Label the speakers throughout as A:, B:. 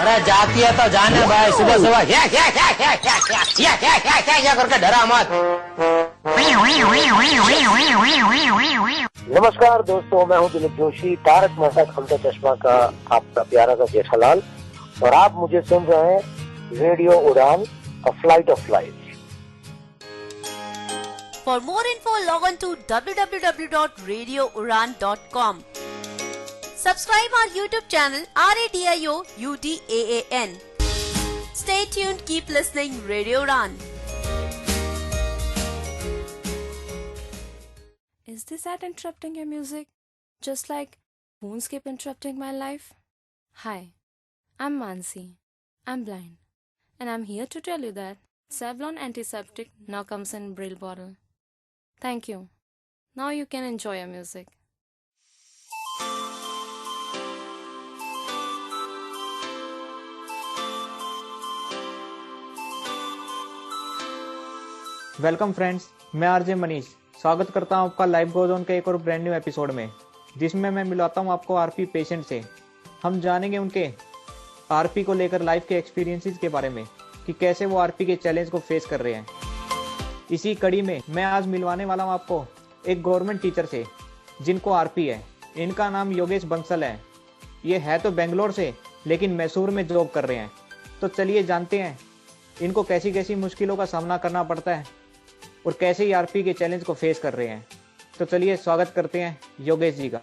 A: अरे जाती है तो जाने भाई, सुबह सुबह क्या करके डरा मत।
B: नमस्कार दोस्तों, मैं हूं दिलीप जोशी, तारक मेहता का उल्टा चश्मा का आपका प्यारा सा जेठालाल, और आप मुझे सुन रहे हैं radio Udaan, a flight of life.
C: For more info, log on to www.radioudan.com. Subscribe our YouTube channel Radio UDAAN. Stay tuned, keep listening Radio Udan.
D: Is this ad interrupting your music? Just like phones keep interrupting my life? Hi, I'm Mansi. I'm blind. And I'm here to tell you that Savlon Antiseptic now comes in Braille bottle. Thank you. Now you can enjoy your music.
E: Welcome friends, मैं RJ Manish स्वागत करता हूं आपका live goes on के एक और brand new episode में, जिसमें मैं मिलाता हूं आपको आरपी पेशेंट से। हम जानेंगे उनके आरपी को लेकर लाइफ के एक्सपीरियंसेस के बारे में कि कैसे वो आरपी के चैलेंज को फेस कर रहे हैं। इसी कड़ी में मैं आज मिलवाने वाला हूं आपको एक गवर्नमेंट टीचर से जिनको आरपी है। इनका नाम योगेश बंसल है। ये है तो बेंगलोर से, लेकिन मैसूर में जॉब कर रहे हैं। तो चलिए जानते हैं इनको कैसी कैसी मुश्किलों का सामना करना पड़ता है और कैसे ही आरपी के चैलेंज को फेस कर रहे हैं। तो चलिए स्वागत करते हैं योगेश जी का।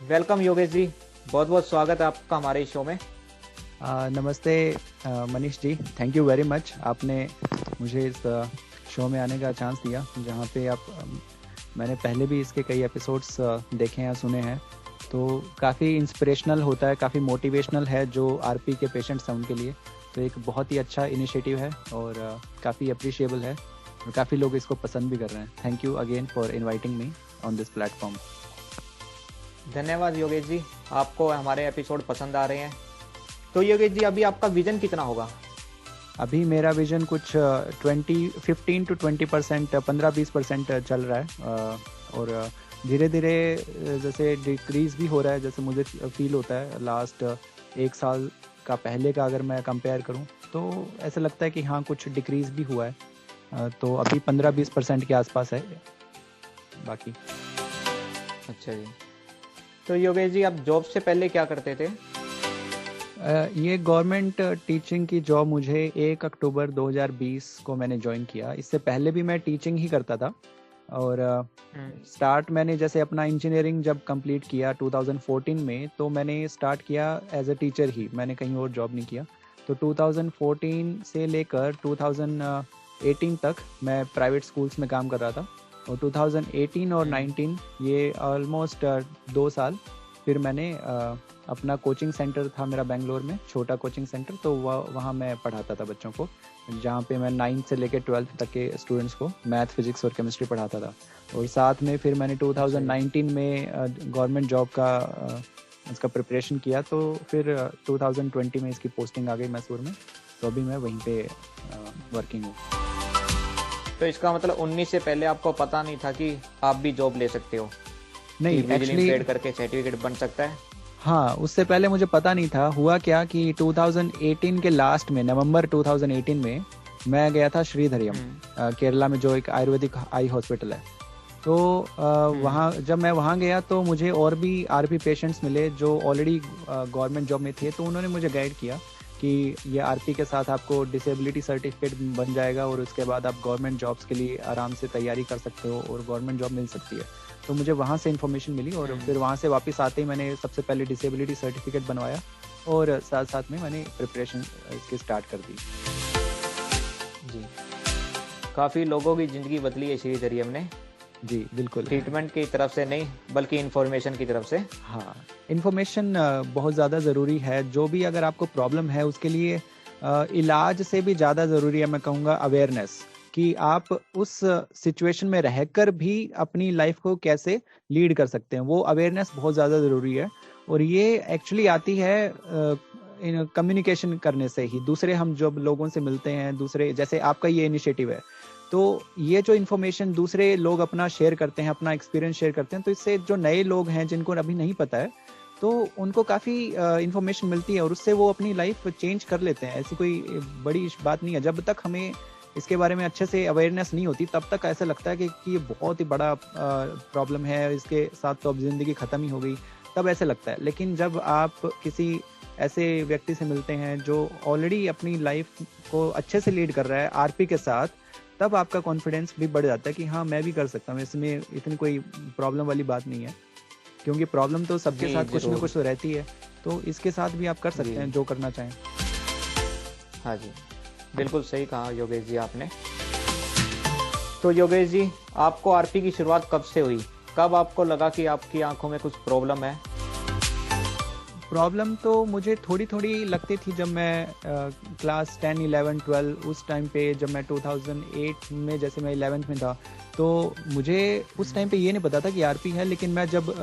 E: वेलकम योगेश जी, बहुत बहुत स्वागत है आपका हमारे शो में।
F: नमस्ते Manish ji, thank you very much. आपने मुझे इस शो में आने का चांस दिया, जहाँ पे मैंने पहले भी इसके कई एपिसोड्स देखे हैं, सुने हैं। तो काफ़ी इंस्पिरेशनल होता है, काफ़ी मोटिवेशनल है जो आरपी के पेशेंट्स हैं उनके लिए। तो एक बहुत ही अच्छा इनिशिएटिव है और काफ़ी अप्रिशिएबल है और काफ़ी लोग इसको पसंद भी कर रहे हैं। Thank you again for inviting me on this platform.
E: धन्यवाद योगेश जी, आपको हमारे एपिसोड पसंद आ रहे हैं। तो योगेश जी, अभी आपका विजन कितना होगा?
F: अभी मेरा विजन कुछ 15 to 20%, 15-20% चल रहा है और धीरे धीरे जैसे डिक्रीज भी हो रहा है, जैसे मुझे फील होता है। लास्ट एक साल का पहले का अगर मैं कंपेयर करूं तो ऐसा लगता है कि हाँ, कुछ डिक्रीज भी हुआ है। तो अभी 15-20% के आसपास है बाकी।
E: अच्छा जी, तो योगेश जी, आप जॉब से पहले क्या करते थे?
F: ये गवर्नमेंट टीचिंग की जॉब मुझे 1 अक्टूबर 2020 को मैंने ज्वाइन किया। इससे पहले भी मैं टीचिंग ही करता था और स्टार्ट मैंने जैसे अपना इंजीनियरिंग जब कंप्लीट किया 2014 में, तो मैंने स्टार्ट किया एज अ टीचर ही, मैंने कहीं और जॉब नहीं किया। तो 2014 से लेकर 2018 तक मैं प्राइवेट स्कूल्स में काम कर रहा था और 2018 और 19 ये ऑलमोस्ट 2 साल फिर मैंने अपना कोचिंग सेंटर था मेरा बेंगलोर में, छोटा कोचिंग सेंटर। तो वहाँ मैं पढ़ाता था बच्चों को, जहाँ पे मैं 9th से लेकर 12th तक के स्टूडेंट्स को मैथ, फिजिक्स और केमिस्ट्री पढ़ाता था। और साथ में फिर मैंने 2019 में गवर्नमेंट जॉब का इसका प्रिपरेशन किया। तो फिर 2020 में इसकी पोस्टिंग आ गई मैसूर में, तो अभी मैं वहीं पे वर्किंग हूँ।
E: तो इसका मतलब 19 से पहले आपको पता नहीं था कि आप भी जॉब ले सकते हो?
F: नहीं,
E: एक्चुअली करके सर्टिफिकेट बन सकता है?
F: हाँ, उससे पहले मुझे पता नहीं था। हुआ क्या कि 2018 के लास्ट में, नवंबर 2018 में मैं गया था श्रीधरियम, केरला में, जो एक आयुर्वेदिक आई हॉस्पिटल है। तो वहाँ जब मैं वहाँ गया तो मुझे और भी आरपी पेशेंट्स मिले जो ऑलरेडी गवर्नमेंट जॉब में थे। तो उन्होंने मुझे गाइड किया कि ये आरपी के साथ आपको डिसेबिलिटी सर्टिफिकेट बन जाएगा और उसके बाद आप गवर्नमेंट जॉब्स के लिए आराम से तैयारी कर सकते हो और गवर्नमेंट जॉब मिल सकती है। तो मुझे वहाँ से इन्फॉर्मेशन मिली और फिर वहाँ से वापस आते ही मैंने सबसे पहले डिसेबिलिटी सर्टिफिकेट बनवाया और साथ साथ में मैंने प्रिपरेशन इसकी स्टार्ट कर दी।
E: जी, काफ़ी लोगों की ज़िंदगी बदली है श्रीधरियम ने।
F: जी बिल्कुल,
E: ट्रीटमेंट की तरफ से नहीं बल्कि इन्फॉर्मेशन की तरफ से।
F: हाँ, इन्फॉर्मेशन बहुत ज़्यादा ज़रूरी है। जो भी अगर आपको प्रॉब्लम है उसके लिए इलाज से भी ज़्यादा ज़रूरी है, मैं कहूँगा, अवेयरनेस, कि आप उस सिचुएशन में रहकर भी अपनी लाइफ को कैसे लीड कर सकते हैं। वो अवेयरनेस बहुत ज़्यादा ज़रूरी है और ये एक्चुअली आती है कम्युनिकेशन करने से ही। दूसरे हम जब लोगों से मिलते हैं, दूसरे, जैसे आपका ये इनिशिएटिव है, तो ये जो इन्फॉर्मेशन दूसरे लोग अपना शेयर करते हैं, अपना एक्सपीरियंस शेयर करते हैं, तो इससे जो नए लोग हैं जिनको अभी नहीं पता है, तो उनको काफ़ी इंफॉर्मेशन मिलती है और उससे वो अपनी लाइफ चेंज कर लेते हैं। ऐसी कोई बड़ी बात नहीं है। जब तक हमें इसके बारे में अच्छे से अवेयरनेस नहीं होती तब तक ऐसा लगता है कि ये बहुत ही बड़ा प्रॉब्लम है, इसके साथ तो अब ज़िंदगी ख़त्म ही हो गई, तब ऐसे लगता है। लेकिन जब आप किसी ऐसे व्यक्ति से मिलते हैं जो ऑलरेडी अपनी लाइफ को अच्छे से लीड कर रहा है आरपी के साथ, तब आपका कॉन्फिडेंस भी बढ़ जाता है कि हाँ मैं भी कर सकता हूँ, इसमें इतनी कोई प्रॉब्लम वाली बात नहीं है। क्योंकि प्रॉब्लम तो सबके साथ कुछ ना कुछ तो रहती है, तो इसके साथ भी आप कर सकते हैं जो करना चाहें।
E: हाँ जी, बिल्कुल सही कहा योगेश जी आपने। तो योगेश जी, आपको आरपी की शुरुआत कब से हुई? कब आपको लगा कि आपकी आंखों में कुछ प्रॉब्लम है?
F: प्रॉब्लम तो मुझे थोड़ी थोड़ी लगती थी जब मैं क्लास 10, 11, 12 उस टाइम पे, जब मैं 2008 में, जैसे मैं 11th में था, तो मुझे उस टाइम पे ये नहीं पता था कि आरपी है। लेकिन मैं जब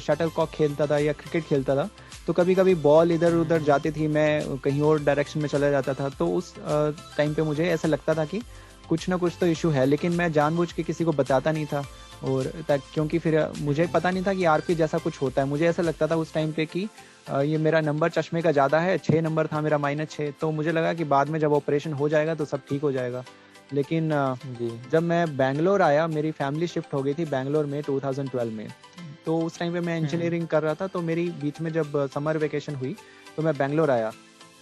F: शटल कॉक खेलता था या क्रिकेट खेलता था तो कभी कभी बॉल इधर उधर जाती थी, मैं कहीं और डायरेक्शन में चला जाता था, तो उस टाइम पे मुझे ऐसा लगता था कि कुछ ना कुछ तो इशू है। लेकिन मैं जानबूझ के किसी को बताता नहीं था, और क्योंकि फिर मुझे पता नहीं था कि आरपी जैसा कुछ होता है। मुझे ऐसा लगता था उस टाइम पे कि ये मेरा नंबर चश्मे का ज़्यादा है, 6 नंबर था मेरा, -6, तो मुझे लगा कि बाद में जब ऑपरेशन हो जाएगा तो सब ठीक हो जाएगा। लेकिन जब मैं बैंगलोर आया, मेरी फैमिली शिफ्ट हो गई थी बैंगलोर में 2012 में, तो उस टाइम पे मैं इंजीनियरिंग कर रहा था, तो मेरी बीच में जब समर वेकेशन हुई तो मैं बैंगलोर आया।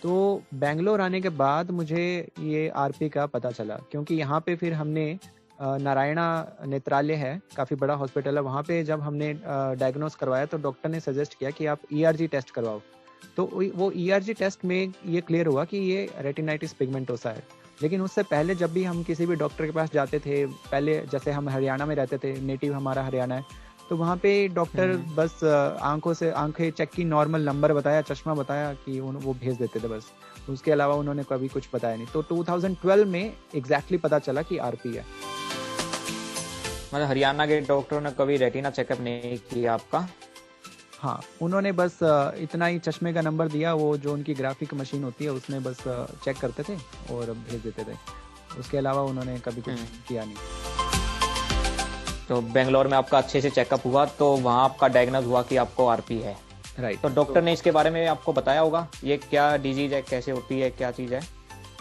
F: तो बैंगलोर आने के बाद मुझे ये आरपी का पता चला, क्योंकि यहाँ पे फिर हमने नारायणा नेत्रालय है, काफ़ी बड़ा हॉस्पिटल है, वहाँ पे जब हमने डायग्नोस करवाया तो डॉक्टर ने सजेस्ट किया कि आप ईआरजी टेस्ट करवाओ। तो वो ईआरजी टेस्ट में ये क्लियर हुआ कि ये रेटिनाइटिस पिगमेंटोसा है। लेकिन उससे पहले जब भी हम किसी भी डॉक्टर के पास जाते थे, पहले जैसे हम हरियाणा में रहते थे, नेटिव हमारा हरियाणा है, तो वहाँ पे डॉक्टर बस आंखें चेक की, नॉर्मल नंबर बताया, चश्मा बताया कि वो भेज देते थे बस। उसके अलावा उन्होंने कभी कुछ बताया नहीं। तो 2012 में एग्जैक्टली पता चला कि आरपी है।
E: मतलब हरियाणा के डॉक्टरों ने कभी रेटिना चेकअप नहीं किया आपका?
F: हाँ, उन्होंने बस इतना ही चश्मे का नंबर दिया, वो जो उनकी ग्राफिक मशीन होती है उसमें बस चेक करते थे और भेज देते थे। उसके अलावा उन्होंने कभी कुछ किया नहीं।
E: तो बेंगलोर में आपका अच्छे से चेकअप हुआ, तो वहाँ आपका डायग्नोज हुआ कि आपको आरपी है,
F: राइट।
E: तो डॉक्टर ने इसके बारे में आपको बताया होगा, ये क्या डिजीज है, कैसे होती है, क्या चीज़ है?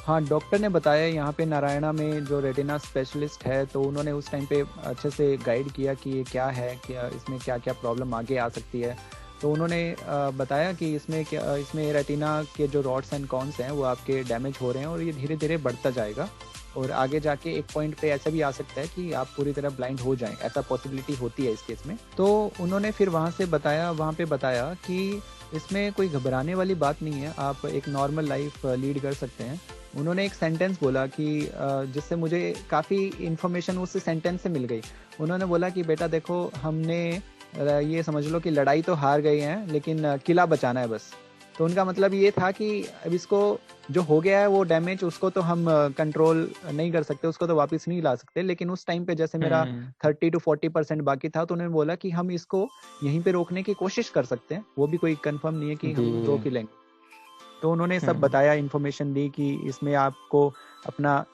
F: हाँ, डॉक्टर ने बताया। यहाँ पे नारायणा में जो रेटिना स्पेशलिस्ट है, तो उन्होंने उस टाइम पे अच्छे से गाइड किया कि ये क्या है, क्या इसमें क्या क्या प्रॉब्लम आगे आ सकती है। तो उन्होंने बताया कि इसमें रेटिना के जो रॉड्स एंड कॉन्स हैं वो आपके डैमेज हो रहे हैं और ये धीरे धीरे बढ़ता जाएगा, और आगे जाके एक पॉइंट पे ऐसा भी आ सकता है कि आप पूरी तरह ब्लाइंड हो जाएं, ऐसा पॉसिबिलिटी होती है इस केस में। तो उन्होंने फिर वहाँ पे बताया कि इसमें कोई घबराने वाली बात नहीं है, आप एक नॉर्मल लाइफ लीड कर सकते हैं। उन्होंने एक सेंटेंस बोला कि जिससे मुझे काफ़ी इन्फॉर्मेशन उस सेंटेंस से मिल गई। उन्होंने बोला कि बेटा देखो, हमने ये समझ लो कि लड़ाई तो हार गए हैं, लेकिन किला बचाना है बस। तो उनका मतलब ये था कि अब इसको जो हो गया है वो डैमेज, उसको तो हम कंट्रोल नहीं कर सकते, उसको तो वापस नहीं ला सकते। लेकिन उस टाइम पे जैसे मेरा 30 to 40% बाकी था, तो उन्होंने बोला कि हम इसको यहीं पे रोकने की कोशिश कर सकते हैं, वो भी कोई कंफर्म नहीं है कि हम रोक ही लेंगे। तो उन्होंने सब बताया, इन्फॉर्मेशन दी कि इसमें आपको अपना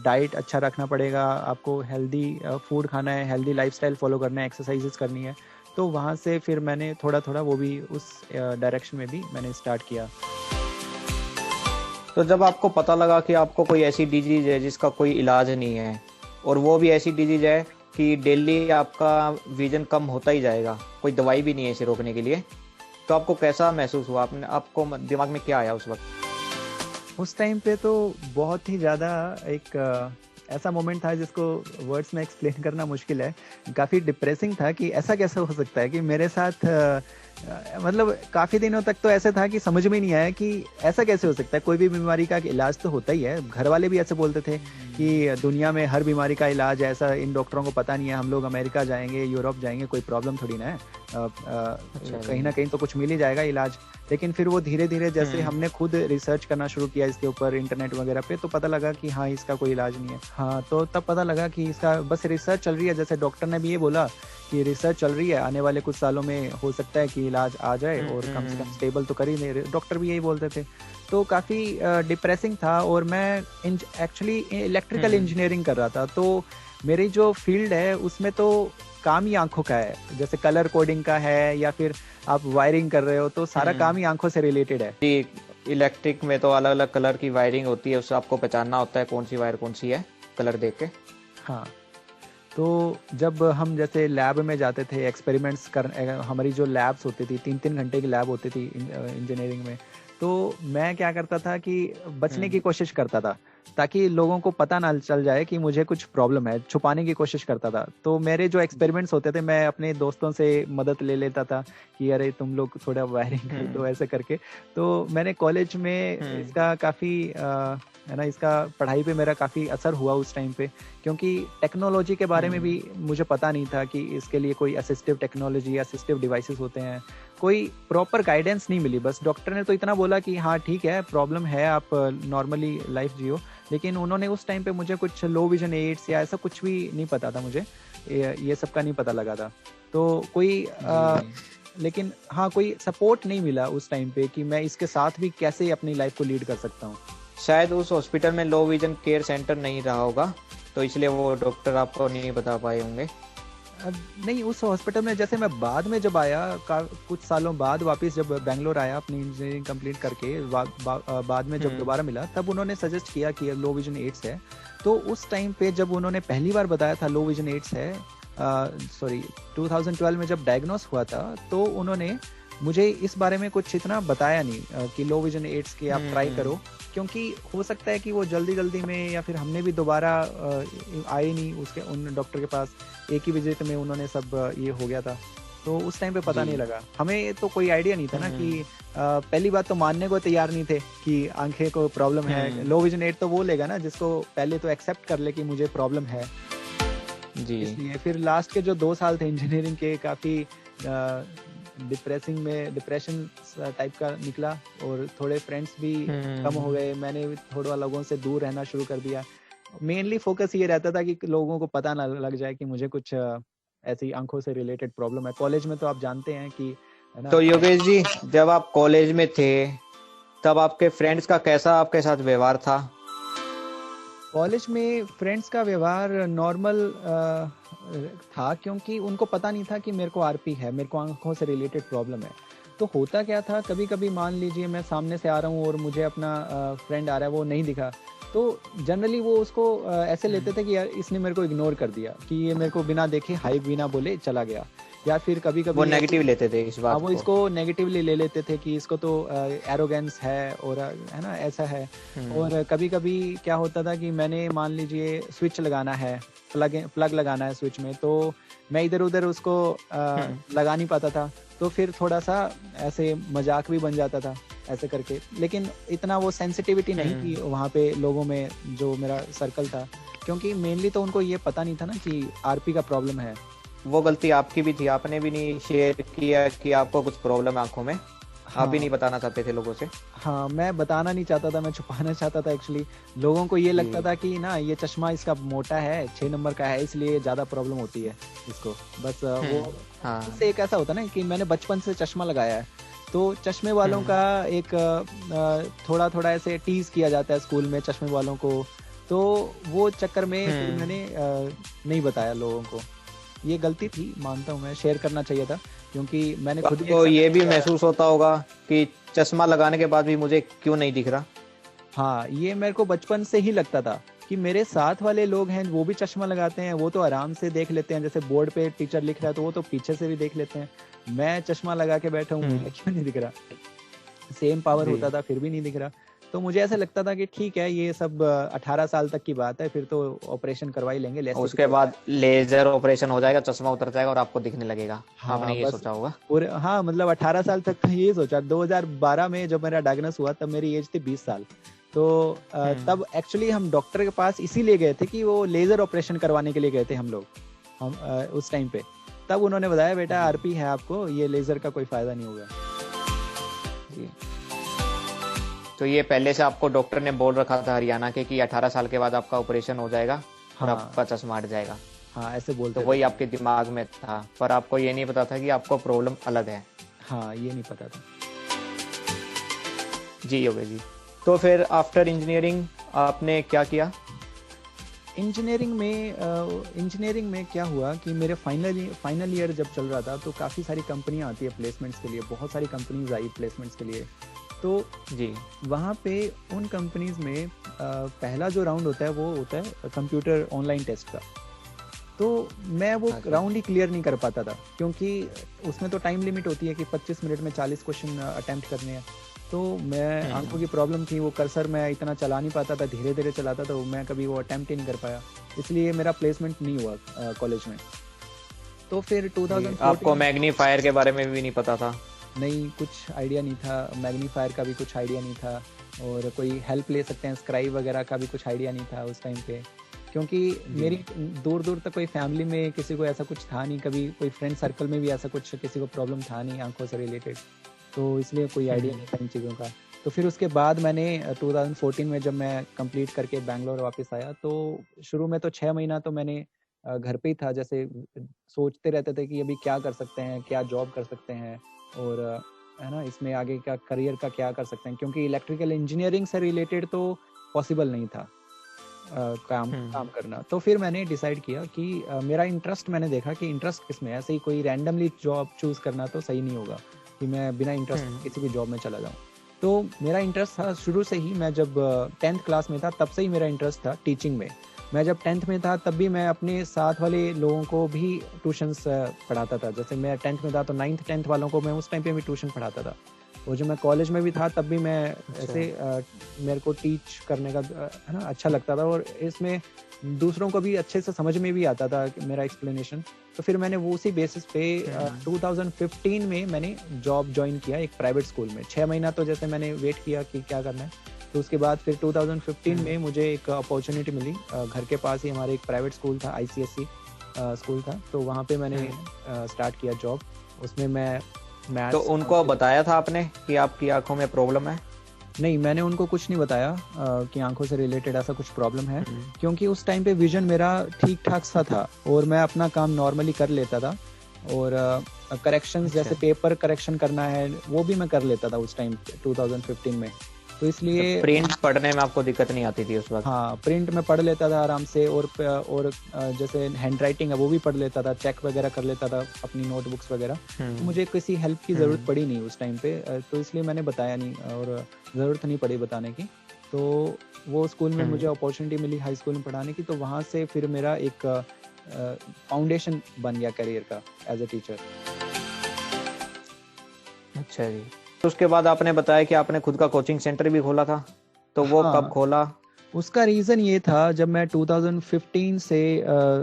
F: डाइट अच्छा रखना पड़ेगा, आपको हेल्दी फूड खाना है, हेल्दी लाइफस्टाइल फॉलो करना है, एक्सरसाइजेस करनी है। तो वहाँ से फिर मैंने थोड़ा थोड़ा वो भी उस डायरेक्शन में भी मैंने स्टार्ट किया।
E: तो जब आपको पता लगा कि आपको कोई ऐसी डिजीज है जिसका कोई इलाज नहीं है, और वो भी ऐसी डिजीज है कि डेली आपका विजन कम होता ही जाएगा, कोई दवाई भी नहीं है इसे रोकने के लिए, तो आपको कैसा महसूस हुआ? आपको दिमाग में क्या आया उस वक्त?
F: उस टाइम पे तो बहुत ही ज़्यादा एक ऐसा मोमेंट था जिसको वर्ड्स में एक्सप्लेन करना मुश्किल है। काफ़ी डिप्रेसिंग था कि ऐसा कैसे हो सकता है कि मेरे साथ मतलब काफ़ी दिनों तक तो ऐसे था कि समझ में नहीं आया कि ऐसा कैसे हो सकता है। कोई भी बीमारी का इलाज तो होता ही है, घर वाले भी ऐसे बोलते थे कि दुनिया में हर बीमारी का इलाज है, ऐसा इन डॉक्टरों को पता नहीं है, हम लोग अमेरिका जाएंगे, यूरोप जाएंगे, कोई प्रॉब्लम थोड़ी ना है, कहीं ना कहीं तो कुछ मिल ही जाएगा इलाज। लेकिन फिर वो धीरे धीरे जैसे हमने खुद रिसर्च करना शुरू किया इसके ऊपर इंटरनेट वगैरह पे, तो पता लगा कि हाँ इसका कोई इलाज नहीं है। हाँ, तो तब पता लगा कि इसका बस रिसर्च चल रही है। जैसे डॉक्टर ने भी ये बोला कि रिसर्च चल रही है, आने वाले कुछ सालों में हो सकता है कि इलाज आ जाए, और कम से कम स्टेबल तो कर ही नहीं, डॉक्टर भी यही बोलते थे। तो काफ़ी डिप्रेसिंग था, और मैं एक्चुअली इलेक्ट्रिकल इंजीनियरिंग कर रहा था, तो मेरी जो फील्ड है उसमें तो काम ही आंखों का है, जैसे कलर कोडिंग का है या फिर आप वायरिंग कर रहे हो, तो सारा काम ही आंखों से रिलेटेड है।
E: जी, इलेक्ट्रिक में तो अलग अलग कलर की वायरिंग होती है, उससे आपको पहचानना होता है कौन सी वायर कौन सी है कलर देख के।
F: हाँ, तो जब हम जैसे लैब में जाते थे एक्सपेरिमेंट्स कर, हमारी जो लैब्स होती थी 3-3 घंटे की लैब होती थी इंजीनियरिंग में, तो मैं क्या करता था कि बचने की कोशिश करता था ताकि लोगों को पता ना चल जाए कि मुझे कुछ प्रॉब्लम है, छुपाने की कोशिश करता था। तो मेरे जो एक्सपेरिमेंट्स होते थे मैं अपने दोस्तों से मदद ले लेता था कि अरे तुम लोग थोड़ा वायरिंग कर दो ऐसे करके। तो मैंने कॉलेज में इसका काफ़ी है ना, इसका पढ़ाई पे मेरा काफ़ी असर हुआ उस टाइम पे, क्योंकि टेक्नोलॉजी के बारे में भी मुझे पता नहीं था कि इसके लिए कोई असिस्टिव टेक्नोलॉजी या असिस्टिव डिवाइसेस होते हैं। कोई प्रॉपर गाइडेंस नहीं मिली, बस डॉक्टर ने तो इतना बोला कि हाँ ठीक है प्रॉब्लम है, आप नॉर्मली लाइफ जियो, लेकिन उन्होंने उस टाइम पे मुझे कुछ लो विजन एड्स या ऐसा कुछ भी नहीं पता था, मुझे ये सब का नहीं पता लगा था। तो कोई लेकिन हाँ कोई सपोर्ट नहीं मिला उस टाइम पे कि मैं इसके साथ भी कैसे अपनी लाइफ को लीड कर सकता हूँ।
E: शायद उस हॉस्पिटल में लो विजन केयर सेंटर नहीं रहा होगा, तो इसलिए वो डॉक्टर आपको नहीं बता पाए होंगे।
F: नहीं, उस हॉस्पिटल में जैसे मैं बाद में जब आया कुछ सालों बाद वापस जब बेंगलोर आया अपनी इंजीनियरिंग कंप्लीट करके, बाद में जब दोबारा मिला तब उन्होंने सजेस्ट किया कि लो विजन एड्स है। तो उस टाइम पे जब उन्होंने पहली बार बताया था लो विजन एड्स है, 2012 में जब डायग्नोस हुआ था, तो उन्होंने मुझे इस बारे में कुछ इतना बताया नहीं कि लो विजन एड्स के आप ट्राई करो, क्योंकि हो सकता है कि वो जल्दी में, या फिर हमने भी दोबारा आए नहीं उसके उन डॉक्टर के पास, एक ही विजिट में उन्होंने सब ये हो गया था। तो उस टाइम पे पता नहीं लगा, हमें तो कोई आइडिया नहीं था ना कि पहली बात तो मानने को तैयार नहीं थे कि आंखें को प्रॉब्लम है। लो विजन एड तो वो लेगा ना जिसको पहले तो एक्सेप्ट कर ले कि मुझे प्रॉब्लम है जी। इसलिए फिर लास्ट के जो 2 साल थे इंजीनियरिंग के काफी डिप्रेशन टाइप का निकला, और थोड़े फ्रेंड्स भी कम हो गए, मैंने थोड़ा लोगों से दूर रहना शुरू कर दिया। मेनली फोकस ये रहता था कि लोगों को पता ना लग जाए कि मुझे कुछ ऐसी आंखों से रिलेटेड प्रॉब्लम है। कॉलेज में तो आप जानते हैं कि है ना।
E: तो योगेश जी, जब आप कॉलेज में थे तब आपके फ्रेंड्स का कैसा आपके साथ व्यवहार था?
F: कॉलेज में फ्रेंड्स का व्यवहार नॉर्मल था, क्योंकि उनको पता नहीं था कि मेरे को आरपी है, मेरे को आंखों से रिलेटेड प्रॉब्लम है। तो होता क्या था, कभी कभी मान लीजिए मैं सामने से आ रहा हूँ और मुझे अपना फ्रेंड आ रहा है, वो नहीं दिखा, तो जनरली वो उसको ऐसे लेते थे कि यार इसने मेरे को इग्नोर कर दिया, कि ये मेरे को बिना देखे हाई बिना बोले चला गया। या फिर कभी कभी
E: वो नेगेटिव लेते थे इस बात
F: वो
E: को।
F: इसको नेगेटिवली ले लेते थे कि इसको तो एरोगेंस है, और है ना ऐसा है। और कभी कभी क्या होता था कि मैंने मान लीजिए स्विच लगाना है, प्लग लगाना है स्विच में, तो मैं इधर उधर उसको लगा नहीं पाता था, तो फिर थोड़ा सा ऐसे मजाक भी बन जाता था ऐसे करके। लेकिन इतना वो सेंसिटिविटी नहीं थी वहाँ पे लोगों में, जो मेरा सर्कल था, क्योंकि मेनली तो उनको ये पता नहीं था ना कि आरपी का प्रॉब्लम है।
E: वो गलती आपकी भी थी, आपने भी नहीं शेयर किया कि आपको कुछ प्रॉब्लम है आंखों में। आप भी नहीं बताना चाहते थे लोगों से।
F: हाँ, मैं बताना नहीं चाहता था, मैं छुपाना चाहता था एक्चुअली। लोगों को ये लगता था कि ना ये चश्मा इसका मोटा है, 6 नंबर का है, इसलिए ज्यादा प्रॉब्लम होती है इसको। बस वो उससे एक ऐसा होता ना कि मैंने बचपन से चश्मा लगाया है, तो चश्मे वालों का एक थोड़ा थोड़ा ऐसे टीज किया जाता है स्कूल में चश्मे वालों को, तो वो चक्कर में फिर मैंने नहीं बताया लोगों को। ये गलती थी, मानता हूँ मैं, शेयर करना चाहिए था, क्योंकि मैंने खुद
E: तो ये भी महसूस होता होगा कि चश्मा लगाने के बाद भी मुझे क्यों नहीं दिख रहा।
F: हाँ, ये मेरे को बचपन से ही लगता था कि मेरे साथ वाले लोग हैं वो भी चश्मा लगाते हैं, वो तो आराम से देख लेते हैं, जैसे बोर्ड पे टीचर लिख रहा है तो वो तो पीछे से भी देख लेते हैं, मैं चश्मा लगा के बैठा हूँ, मुझे क्यों नहीं दिख रहा। सेम पावर होता था फिर भी नहीं दिख रहा। तो मुझे ऐसा लगता था कि ठीक है, ये सब 18 साल तक की बात है, फिर तो ऑपरेशन करवा ही लेंगे,
E: उसके बाद लेजर ऑपरेशन हो जाएगा, चश्मा उतर जाएगा और आपको दिखने लगेगा।
F: हाँ,
E: आपने ये सोचा होगा।
F: और हाँ, मतलब 18 साल तक ये सोचा। 2012 में जब मेरा डायग्नोस हुआ तब मेरी एज थी 20 साल। तो तब एक्चुअली हम डॉक्टर के पास इसीलिए गए थे कि वो लेजर ऑपरेशन करवाने के लिए गए थे हम लोग, हम उस टाइम पे। तब उन्होंने बताया बेटा आरपी है आपको, ये लेजर का कोई फायदा नहीं होगा।
E: तो ये पहले से आपको डॉक्टर ने बोल रखा था हरियाणा के कि 18 साल के बाद आपका ऑपरेशन हो जाएगा और आपका चश्मा हट जाएगा।
F: हाँ, ऐसे बोलते।
E: तो वही आपके दिमाग में था, पर आपको ये नहीं पता था कि आपको प्रॉब्लम अलग है।
F: हाँ, ये नहीं पता था
E: जी योगेश जी। तो फिर आफ्टर इंजीनियरिंग आपने क्या किया?
F: इंजीनियरिंग में क्या हुआ कि मेरे फाइनल ईयर जब चल रहा था तो काफ़ी सारी कंपनियां आती है प्लेसमेंट्स के लिए, बहुत सारी कंपनीज आई प्लेसमेंट्स के लिए। तो
E: जी
F: वहाँ पे उन कंपनीज में पहला जो राउंड होता है वो होता है कंप्यूटर ऑनलाइन टेस्ट का। तो मैं वो
E: अच्छा।
F: राउंड ही क्लियर नहीं कर पाता था, क्योंकि उसमें तो टाइम लिमिट होती है कि 25 मिनट में 40 क्वेश्चन अटेम्प्ट करने हैं। तो मैं आंखों की प्रॉब्लम थी, वो कर्सर मैं इतना चला नहीं पाता था, धीरे धीरे चलाता था, मैं कभी वो अटेम्प्ट ही नहीं कर पाया, इसलिए मेरा प्लेसमेंट नहीं हुआ कॉलेज में। तो फिर 2014
E: आपको मैग्नीफायर के बारे में भी नहीं पता था?
F: नहीं, कुछ आइडिया नहीं था, मैग्नीफायर का भी कुछ आइडिया नहीं था, और कोई हेल्प ले सकते हैं स्क्राइब वगैरह का भी कुछ आइडिया नहीं था उस टाइम पे, क्योंकि मेरी दूर दूर तक कोई फैमिली में किसी को ऐसा कुछ था नहीं, कभी कोई फ्रेंड सर्कल में भी ऐसा कुछ किसी को प्रॉब्लम था नहीं आंखों से रिलेटेड, तो इसलिए कोई आइडिया नहीं था इन चीज़ों का। तो फिर उसके बाद मैंने 2014 में जब मैं कंप्लीट करके बैंगलोर वापस आया, तो शुरू में तो 6 महीना तो मैंने घर पे ही था, जैसे सोचते रहते थे कि अभी क्या कर सकते हैं, क्या जॉब कर सकते हैं, और है ना इसमें आगे का करियर का क्या कर सकते हैं, क्योंकि इलेक्ट्रिकल इंजीनियरिंग से रिलेटेड तो पॉसिबल नहीं था काम करना। तो फिर मैंने डिसाइड किया कि मेरा इंटरेस्ट, मैंने देखा कि इंटरेस्ट किसमें है, ऐसे ही कोई रैंडमली जॉब चूज करना तो सही नहीं होगा कि मैं बिना इंटरेस्ट किसी भी जॉब में चला जाऊं। तो मेरा इंटरेस्ट था शुरू से ही, मैं जब 10th क्लास में था तब से ही मेरा इंटरेस्ट था टीचिंग में। मैं जब 10th में था तब भी मैं अपने साथ वाले लोगों को भी ट्यूशन्स पढ़ाता था, जैसे मैं 10th में था तो 9th 10th वालों को मैं उस टाइम पे भी ट्यूशन पढ़ाता था, और जब मैं कॉलेज में भी था तब भी मैं ऐसे मेरे को टीच करने का है ना अच्छा लगता था, और इसमें दूसरों को भी अच्छे से समझ में भी आता था मेरा एक्सप्लेनेशन। तो फिर मैंने वो उसी बेसिस पे 2015 में मैंने जॉब ज्वाइन किया एक प्राइवेट स्कूल में। 6 महीना तो जैसे मैंने वेट किया कि क्या करना है, तो उसके बाद फिर 2015 में मुझे एक अपॉर्चुनिटी मिली, घर के पास ही हमारे एक प्राइवेट स्कूल था, ICSE स्कूल था, तो वहाँ पे मैंने स्टार्ट किया जॉब। उसमें मैं
E: तो उनको बताया था आपने कि आपकी आंखों में प्रॉब्लम है?
F: नहीं, मैंने उनको कुछ नहीं बताया कि आंखों से रिलेटेड ऐसा कुछ प्रॉब्लम है, क्योंकि उस टाइम पे विजन मेरा ठीक ठाक सा था और मैं अपना काम नॉर्मली कर लेता था, और करेक्शंस जैसे पेपर करेक्शन करना है वो भी मैं कर लेता था उस टाइम 2015 में। तो इसलिए
E: प्रिंट पढ़ने में आपको दिक्कत नहीं आती थी उस वक्त?
F: हाँ, प्रिंट में पढ़ लेता था आराम से, और जैसे हैंड राइटिंग है वो भी पढ़ लेता था, चेक वगैरह कर लेता था अपनी नोटबुक्स वगैरह। तो मुझे किसी हेल्प की ज़रूरत पड़ी नहीं उस टाइम पे, तो इसलिए मैंने बताया नहीं और ज़रूरत नहीं पड़ी बताने की। तो वो स्कूल में मुझे अपॉर्चुनिटी मिली हाई स्कूल में पढ़ाने की, तो वहाँ से फिर मेरा एक फाउंडेशन बन गया करियर का एज ए टीचर।
E: अच्छा जी। तो उसके बाद आपने बताया कि आपने खुद का कोचिंग सेंटर भी खोला था, तो वो कब खोला?
F: उसका रीज़न ये था, जब मैं 2015 से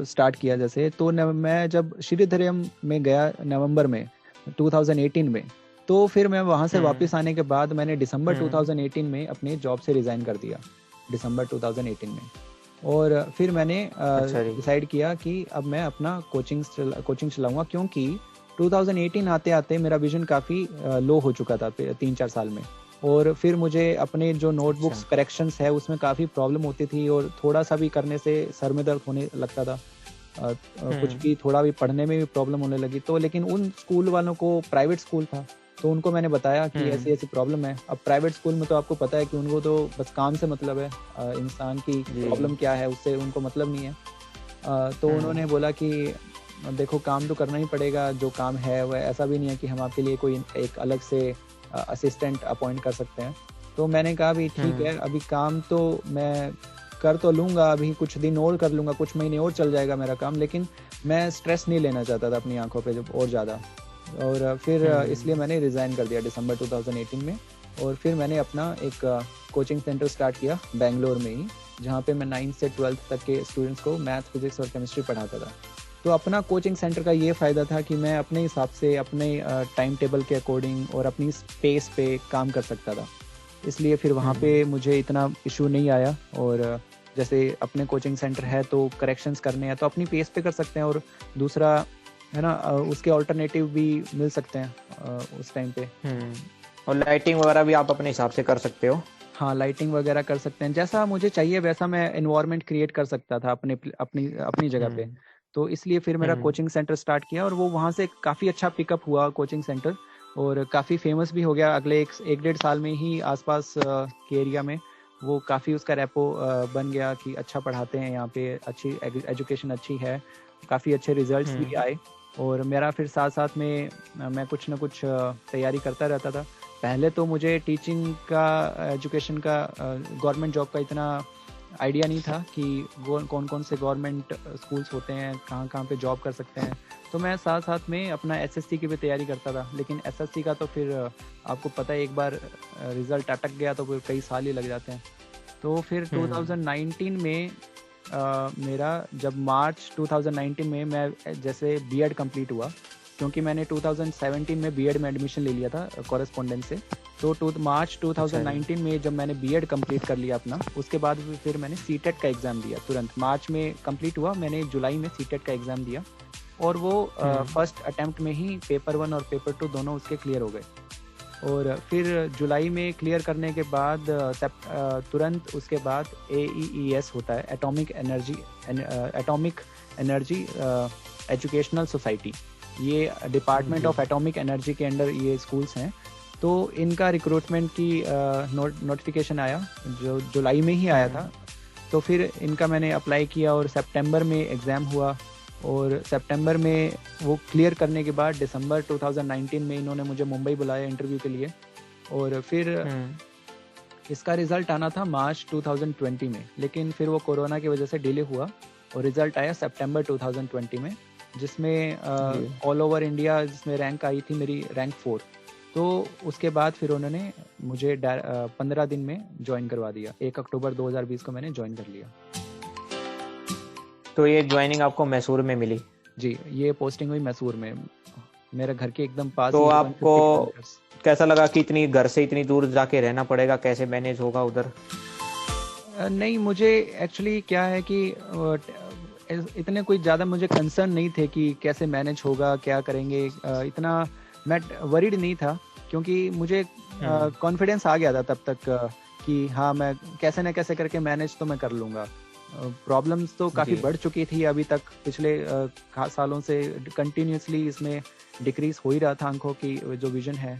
F: स्टार्ट किया जैसे, तो मैं जब श्रीधरम में गया नवंबर में 2018 में, तो फिर मैं वहाँ से वापस आने के बाद मैंने दिसंबर 2018 में अपने जॉब से रिज़ाइन कर दिया, दिसंबर 2018 में। और फिर मैंने डिसाइड किया कि अब मैं अपना कोचिंग चलाऊँगा, क्योंकि 2018 आते आते मेरा विजन काफ़ी लो हो चुका था 3-4 साल में, और फिर मुझे अपने जो नोटबुक्स करेक्शंस है उसमें काफ़ी प्रॉब्लम होती थी, और थोड़ा सा भी करने से सर में दर्द होने लगता था, कुछ भी थोड़ा भी पढ़ने में भी प्रॉब्लम होने लगी। तो लेकिन उन स्कूल वालों को, प्राइवेट स्कूल था, तो उनको मैंने बताया कि ऐसी ऐसी प्रॉब्लम है। अब प्राइवेट स्कूल में तो आपको पता है कि उनको तो बस काम से मतलब है, इंसान की प्रॉब्लम क्या है उससे उनको मतलब नहीं है। तो उन्होंने बोला कि देखो काम तो करना ही पड़ेगा, जो काम है वह ऐसा भी नहीं है कि हम आपके लिए कोई एक अलग से असिस्टेंट अपॉइंट कर सकते हैं। तो मैंने कहा भी ठीक है, अभी काम तो मैं कर तो लूँगा, अभी कुछ दिन और कर लूँगा, कुछ महीने और चल जाएगा मेरा काम, लेकिन मैं स्ट्रेस नहीं लेना चाहता था अपनी आंखों पे जब और ज़्यादा, और फिर इसलिए मैंने रिज़ाइन कर दिया दिसंबर 2018 में। और फिर मैंने अपना एक कोचिंग सेंटर स्टार्ट किया बेंगलोर में ही, जहाँ पे मैं 9th से 12th तक के स्टूडेंट्स को मैथ, फिजिक्स और केमिस्ट्री पढ़ाता था। तो अपना कोचिंग सेंटर का ये फ़ायदा था कि मैं अपने हिसाब से, अपने टाइम टेबल के अकॉर्डिंग और अपनी स्पेस पे काम कर सकता था, इसलिए फिर वहाँ पे मुझे इतना इशू नहीं आया। और जैसे अपने कोचिंग सेंटर है तो करेक्शंस करने हैं तो अपनी पेस पे कर सकते हैं, और दूसरा है ना उसके ऑल्टरनेटिव भी मिल सकते हैं उस टाइम पे।
E: और लाइटिंग वगैरह भी आप अपने हिसाब से कर सकते हो?
F: हाँ, लाइटिंग वगैरह कर सकते हैं, जैसा मुझे चाहिए वैसा मैं एनवायरनमेंट क्रिएट कर सकता था अपनी जगह पे। तो इसलिए फिर मेरा कोचिंग सेंटर स्टार्ट किया, और वो वहाँ से काफ़ी अच्छा पिकअप हुआ कोचिंग सेंटर, और काफ़ी फेमस भी हो गया अगले 1-1.5 साल में ही आसपास के एरिया में। वो काफ़ी उसका रेपो बन गया कि अच्छा पढ़ाते हैं यहाँ पे, अच्छी एजुकेशन अच्छी है, काफ़ी अच्छे रिजल्ट्स भी आए। और मेरा फिर साथ साथ में मैं कुछ ना कुछ तैयारी करता रहता था। पहले तो मुझे टीचिंग का, एजुकेशन का, गवर्नमेंट जॉब का इतना आइडिया नहीं था कि कौन कौन से गवर्नमेंट स्कूल्स होते हैं, कहाँ कहाँ पे जॉब कर सकते हैं। तो मैं साथ साथ में अपना एसएससी की भी तैयारी करता था, लेकिन एसएससी का तो फिर आपको पता है एक बार रिजल्ट अटक गया तो फिर कई साल ही लग जाते हैं। तो फिर 2019 में मेरा जब मार्च 2019 में मैं जैसे बीएड कंप्लीट हुआ, क्योंकि मैंने 2017 में बीएड में एडमिशन ले लिया था कॉरेस्पॉन्डेंस से। तो मार्च 2019 में जब मैंने बीएड कंप्लीट कर लिया अपना, उसके बाद फिर मैंने सीटेट का एग्ज़ाम दिया। तुरंत मार्च में कंप्लीट हुआ, मैंने जुलाई में सीटेट का एग्ज़ाम दिया और वो फर्स्ट अटेम्प्ट में ही पेपर 1 और पेपर 2 दोनों उसके क्लियर हो गए। और फिर जुलाई में क्लियर करने के बाद तुरंत उसके बाद AEES होता है, एटॉमिक एनर्जी एजुकेशनल सोसाइटी। ये डिपार्टमेंट ऑफ एटॉमिक एनर्जी के अंडर ये स्कूल्स हैं। तो इनका रिक्रूटमेंट की नोटिफिकेशन आया, जो जुलाई में ही आया था। तो फिर इनका मैंने अप्लाई किया और सितंबर में एग्ज़ाम हुआ, और सितंबर में वो क्लियर करने के बाद दिसंबर 2019 में इन्होंने मुझे मुंबई बुलाया इंटरव्यू के लिए। और फिर इसका रिज़ल्ट आना था मार्च 2020 में, लेकिन फिर वो कोरोना की वजह से डिले हुआ और रिज़ल्ट आया सितंबर 2020 में, जिसमें ऑल ओवर इंडिया जिसमें रैंक आई थी मेरी रैंक 4। तो उसके बाद फिर उन्होंने मुझे 15 दिन में ज्वाइन करवा दिया। 1 अक्टूबर 2020 को मैंने ज्वाइन कर लिया।
E: तो ये ज्वाइनिंग आपको मैसूर में मिली?
F: जी, ये पोस्टिंग हुई मैसूर में, मेरे घर के एकदम पास।
E: तो आपको कैसा लगा कि इतनी घर से इतनी दूर जाके रहना पड़ेगा, कैसे मैनेज होगा उधर?
F: नहीं, मुझे एक्चुअली क्या है कि इतने कोई ज़्यादा मुझे कंसर्न नहीं थे कि कैसे मैनेज होगा, क्या करेंगे। इतना मैं वरीड नहीं था, क्योंकि मुझे कॉन्फिडेंस आ गया था तब तक कि हाँ, मैं कैसे न कैसे करके मैनेज तो मैं कर लूँगा। प्रॉब्लम्स तो काफ़ी बढ़ चुकी थी अभी तक, पिछले सालों से कंटिन्यूसली इसमें डिक्रीज हो ही रहा था आंखों की जो विजन है,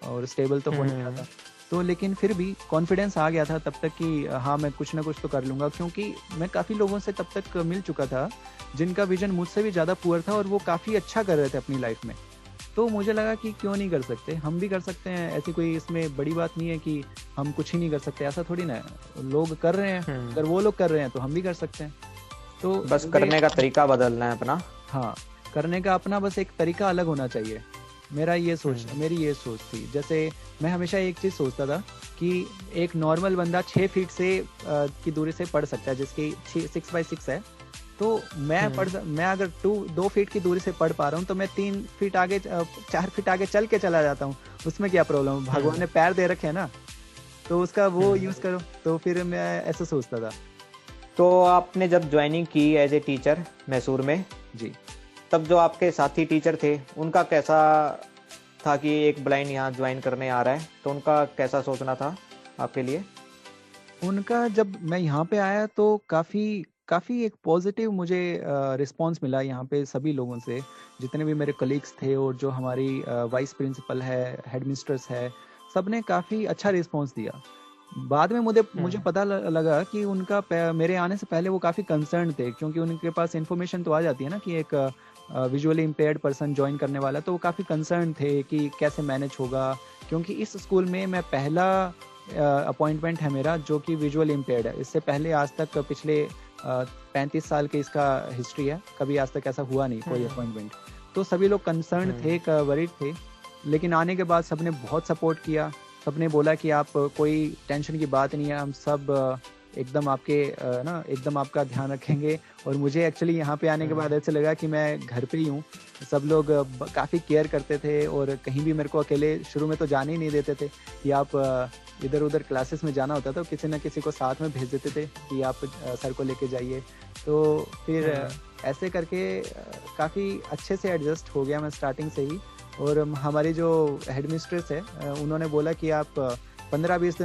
F: और स्टेबल तो हो नहीं रहा था। तो लेकिन फिर भी कॉन्फिडेंस आ गया था तब तक कि हाँ, मैं कुछ ना कुछ तो कर लूँगा, क्योंकि मैं काफ़ी लोगों से तब तक मिल चुका था जिनका विजन मुझसे भी ज़्यादा पुअर था और वो काफ़ी अच्छा कर रहे थे अपनी लाइफ में। तो मुझे लगा कि क्यों नहीं कर सकते, हम भी कर सकते हैं। ऐसी कोई इसमें बड़ी बात नहीं है कि हम कुछ ही नहीं कर सकते, ऐसा थोड़ी ना है। लोग कर रहे हैं, अगर वो लोग कर रहे हैं तो हम भी कर सकते हैं। तो
E: बस करने का तरीका बदलना है अपना।
F: हाँ, करने का अपना बस एक तरीका अलग होना चाहिए। मेरी ये सोच थी। जैसे मैं हमेशा एक चीज़ सोचता था कि एक नॉर्मल बंदा 6 फीट से की दूरी से पढ़ सकता है, जिसकी 6x6 है। तो मैं अगर 2 फीट की दूरी से पढ़ पा रहा हूँ तो मैं 3 फीट आगे 4 फीट आगे चल के चला जाता हूँ। उसमें क्या प्रॉब्लम है? भगवान ने पैर दे रखे हैं ना, तो उसका वो यूज़ करो। तो फिर मैं ऐसा सोचता था।
E: तो आपने जब ज्वाइनिंग की एज ए टीचर मैसूर में
F: जी,
E: तब जो आपके साथी टीचर थे उनका कैसा था कि एक ब्लाइंड यहाँ ज्वाइन करने आ रहा है, तो उनका कैसा सोचना था आपके लिए?
F: उनका जब मैं यहाँ पे आया तो काफ़ी एक पॉजिटिव मुझे रिस्पांस मिला यहाँ पे सभी लोगों से, जितने भी मेरे कलीग्स थे और जो हमारी वाइस प्रिंसिपल है, हेड मिस्ट्रेस है, सब ने काफ़ी अच्छा रिस्पांस दिया। बाद में मुझे पता लगा कि उनका मेरे आने से पहले वो काफ़ी कंसर्न थे, क्योंकि उनके पास इन्फॉर्मेशन तो आ जाती है ना कि एक विजुअली इम्पेयर्ड पर्सन ज्वाइन करने वाला, तो वो काफ़ी कंसर्न थे कि कैसे मैनेज होगा, क्योंकि इस स्कूल में मैं पहला अपॉइंटमेंट है मेरा जो कि विजुअल इम्पेयर्ड है। इससे पहले आज तक पिछले 35 साल के इसका हिस्ट्री है, कभी आज तक ऐसा हुआ नहीं कोई अपॉइंटमेंट। तो सभी लोग कंसर्न थे, वरीड थे, लेकिन आने के बाद सबने बहुत सपोर्ट किया। सबने बोला कि आप कोई टेंशन की बात नहीं है, हम सब एकदम आपका ध्यान रखेंगे। और मुझे एक्चुअली यहाँ पे आने के बाद ऐसा लगा कि मैं घर पे ही हूँ। सब लोग काफ़ी केयर करते थे और कहीं भी मेरे को अकेले शुरू में तो जाने ही नहीं देते थे कि आप इधर उधर क्लासेस में जाना होता था तो किसी न किसी को साथ में भेज देते थे कि आप सर को लेके जाइए। तो फिर ऐसे करके काफ़ी अच्छे से एडजस्ट हो गया मैं स्टार्टिंग से ही। और हमारी जो हेड मिस्ट्रेस है उन्होंने बोला कि आप 15-20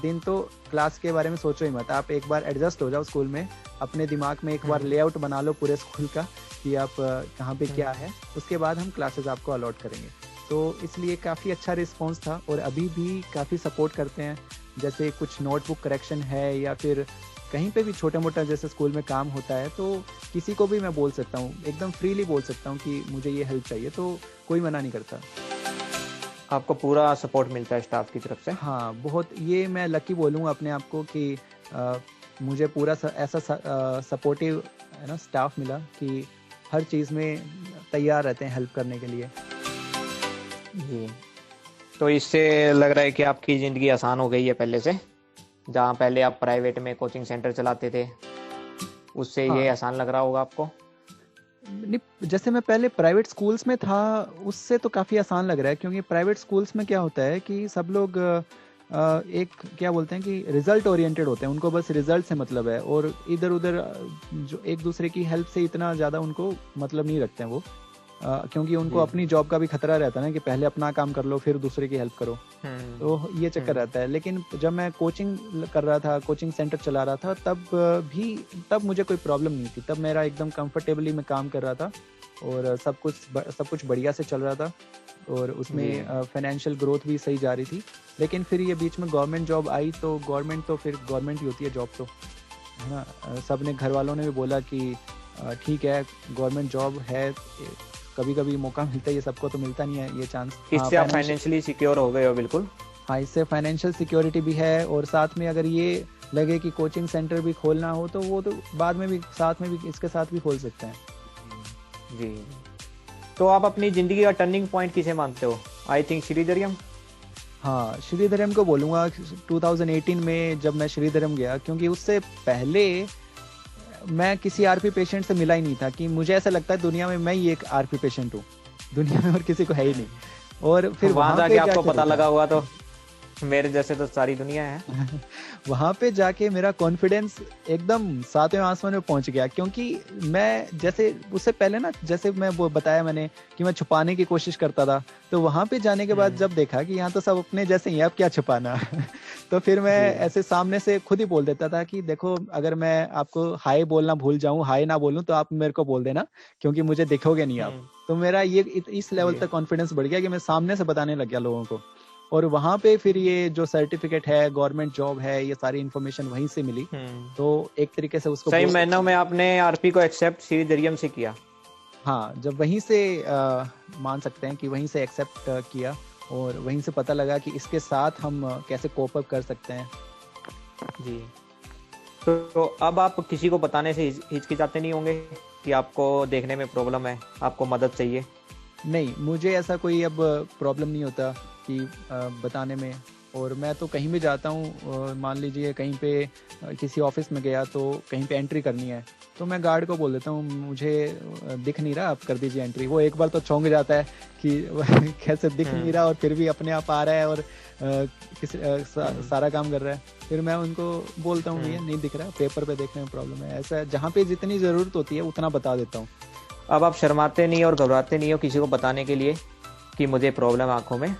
F: दिन तो क्लास के बारे में सोचो ही मत, आप एक बार एडजस्ट हो जाओ स्कूल में, अपने दिमाग में एक बार लेआउट बना लो पूरे स्कूल का कि आप कहाँ पे क्या है, उसके बाद हम क्लासेस आपको अलॉट करेंगे। तो इसलिए काफ़ी अच्छा रिस्पांस था और अभी भी काफ़ी सपोर्ट करते हैं। जैसे कुछ नोटबुक करेक्शन है या फिर कहीं पे भी छोटा मोटा जैसे स्कूल में काम होता है, तो किसी को भी मैं बोल सकता हूँ, एकदम फ्रीली बोल सकता हूँ कि मुझे ये हेल्प चाहिए, तो कोई मना नहीं करता।
E: आपको पूरा सपोर्ट मिलता है स्टाफ की तरफ से?
F: हाँ, बहुत, ये मैं लकी बोलूँगा अपने आप को कि मुझे पूरा ऐसा सपोर्टिव है ना स्टाफ मिला कि हर चीज़ में तैयार रहते हैं हेल्प करने के लिए।
E: जी, तो इससे लग रहा है कि आपकी ज़िंदगी आसान हो गई है पहले से। जहाँ पहले आप प्राइवेट में कोचिंग सेंटर चलाते थे, उससे
F: हाँ।
E: ये आसान लग रहा होगा आपको?
F: नहीं, जैसे मैं पहले प्राइवेट स्कूल्स में था, उससे तो काफ़ी आसान लग रहा है, क्योंकि प्राइवेट स्कूल्स में क्या होता है कि सब लोग एक क्या बोलते हैं कि रिजल्ट ओरिएंटेड होते हैं, उनको बस रिजल्ट से मतलब है, और इधर उधर जो एक दूसरे की हेल्प से इतना ज़्यादा उनको मतलब नहीं रखते हैं वो, क्योंकि उनको अपनी जॉब का भी खतरा रहता है ना कि पहले अपना काम कर लो फिर दूसरे की हेल्प करो, तो ये चक्कर रहता है। लेकिन जब मैं कोचिंग कर रहा था, कोचिंग सेंटर चला रहा था, तब मुझे कोई प्रॉब्लम नहीं थी, तब मेरा एकदम कंफर्टेबली मैं काम कर रहा था और सब कुछ बढ़िया से चल रहा था, और उसमें फाइनेंशियल ग्रोथ भी सही जा रही थी। लेकिन फिर ये बीच में गवर्नमेंट जॉब आई, तो फिर गवर्नमेंट ही होती है जॉब, तो है ना, सब ने, घर वालों ने भी बोला कि ठीक है गवर्नमेंट जॉब है, कभी कभी मौका मिलता है, ये सबको तो मिलता नहीं है ये चांस।
E: इससे आप फाइनेंशियली सिक्योर हो गए हो? बिल्कुल।
F: हाँ, इससे फाइनेंशियल सिक्योरिटी भी है, और साथ में अगर ये लगे कि कोचिंग सेंटर भी खोलना हो तो वो तो बाद में भी साथ में भी इसके साथ भी खोल सकते हैं।
E: जी, तो आप अपनी ज़िंदगी का टर्निंग पॉइंट किसे मानते हो? आई थिंक श्रीधरियम।
F: हाँ, श्रीधरम को बोलूँगा। 2018 में जब मैं श्रीधरम गया, क्योंकि उससे पहले मैं किसी आरपी पेशेंट से मिला ही नहीं था, कि मुझे ऐसा लगता है दुनिया में मैं ही एक आरपी पेशेंट हूँ, दुनिया में और किसी को है ही नहीं। और फिर
E: वहाँ जाके आपको पता
F: देखा,
E: लगा हुआ तो मेरे जैसे तो सारी दुनिया है।
F: वहाँ पे जाके मेरा कॉन्फिडेंस एकदम 7वें आसमान में पहुंच गया, क्योंकि मैं जैसे उससे पहले ना, जैसे मैं वो बताया मैंने कि मैं छुपाने की कोशिश करता था, तो वहाँ पे जाने के बाद जब देखा कि यहाँ तो सब अपने जैसे ही हैं, अब क्या छुपाना तो फिर मैं ऐसे सामने से खुद ही बोल देता था कि देखो, अगर मैं आपको हाय बोलना भूल जाऊं, हाय ना बोलूं, तो आप मेरे को बोल देना, क्योंकि मुझे दिखोगे नहीं आप। तो मेरा ये इस लेवल तक कॉन्फिडेंस बढ़ गया कि मैं सामने से बताने लग गया लोगों को। और वहाँ पे फिर ये जो सर्टिफिकेट है, गवर्नमेंट जॉब है, ये सारी इन्फॉर्मेशन वहीं से मिली। तो एक तरीके से उसको
E: सही मायनों में आपने आरपी को एक्सेप्ट श्रीधरियम से किया।
F: हाँ, जब वहीं से मान सकते हैं कि वहीं से एक्सेप्ट किया, और वहीं से पता लगा कि इसके साथ हम कैसे कोप अप कर सकते हैं।
E: जी, तो अब आप किसी को बताने से हिचकिचाते नहीं होंगे कि आपको देखने में प्रॉब्लम है, आपको मदद चाहिए?
F: नहीं, मुझे ऐसा कोई अब प्रॉब्लम नहीं होता कि बताने में। और मैं तो कहीं भी जाता हूँ, मान लीजिए कहीं पे किसी ऑफिस में गया, तो कहीं पे एंट्री करनी है, तो मैं गार्ड को बोल देता हूँ मुझे दिख नहीं रहा, आप कर दीजिए एंट्री। वो एक बार तो चौंक जाता है कि कैसे दिख नहीं रहा और फिर भी अपने आप आ रहा है और सारा काम कर रहा है। फिर मैं उनको बोलता हूँ ये नहीं दिख रहा, पेपर पे देखने में प्रॉब्लम है। ऐसा जहाँ पे जितनी ज़रूरत होती है उतना बता देता हूँ।
E: अब आप शर्माते नहीं और घबराते नहीं हो किसी को बताने के लिए कि मुझे प्रॉब्लम आंखों में?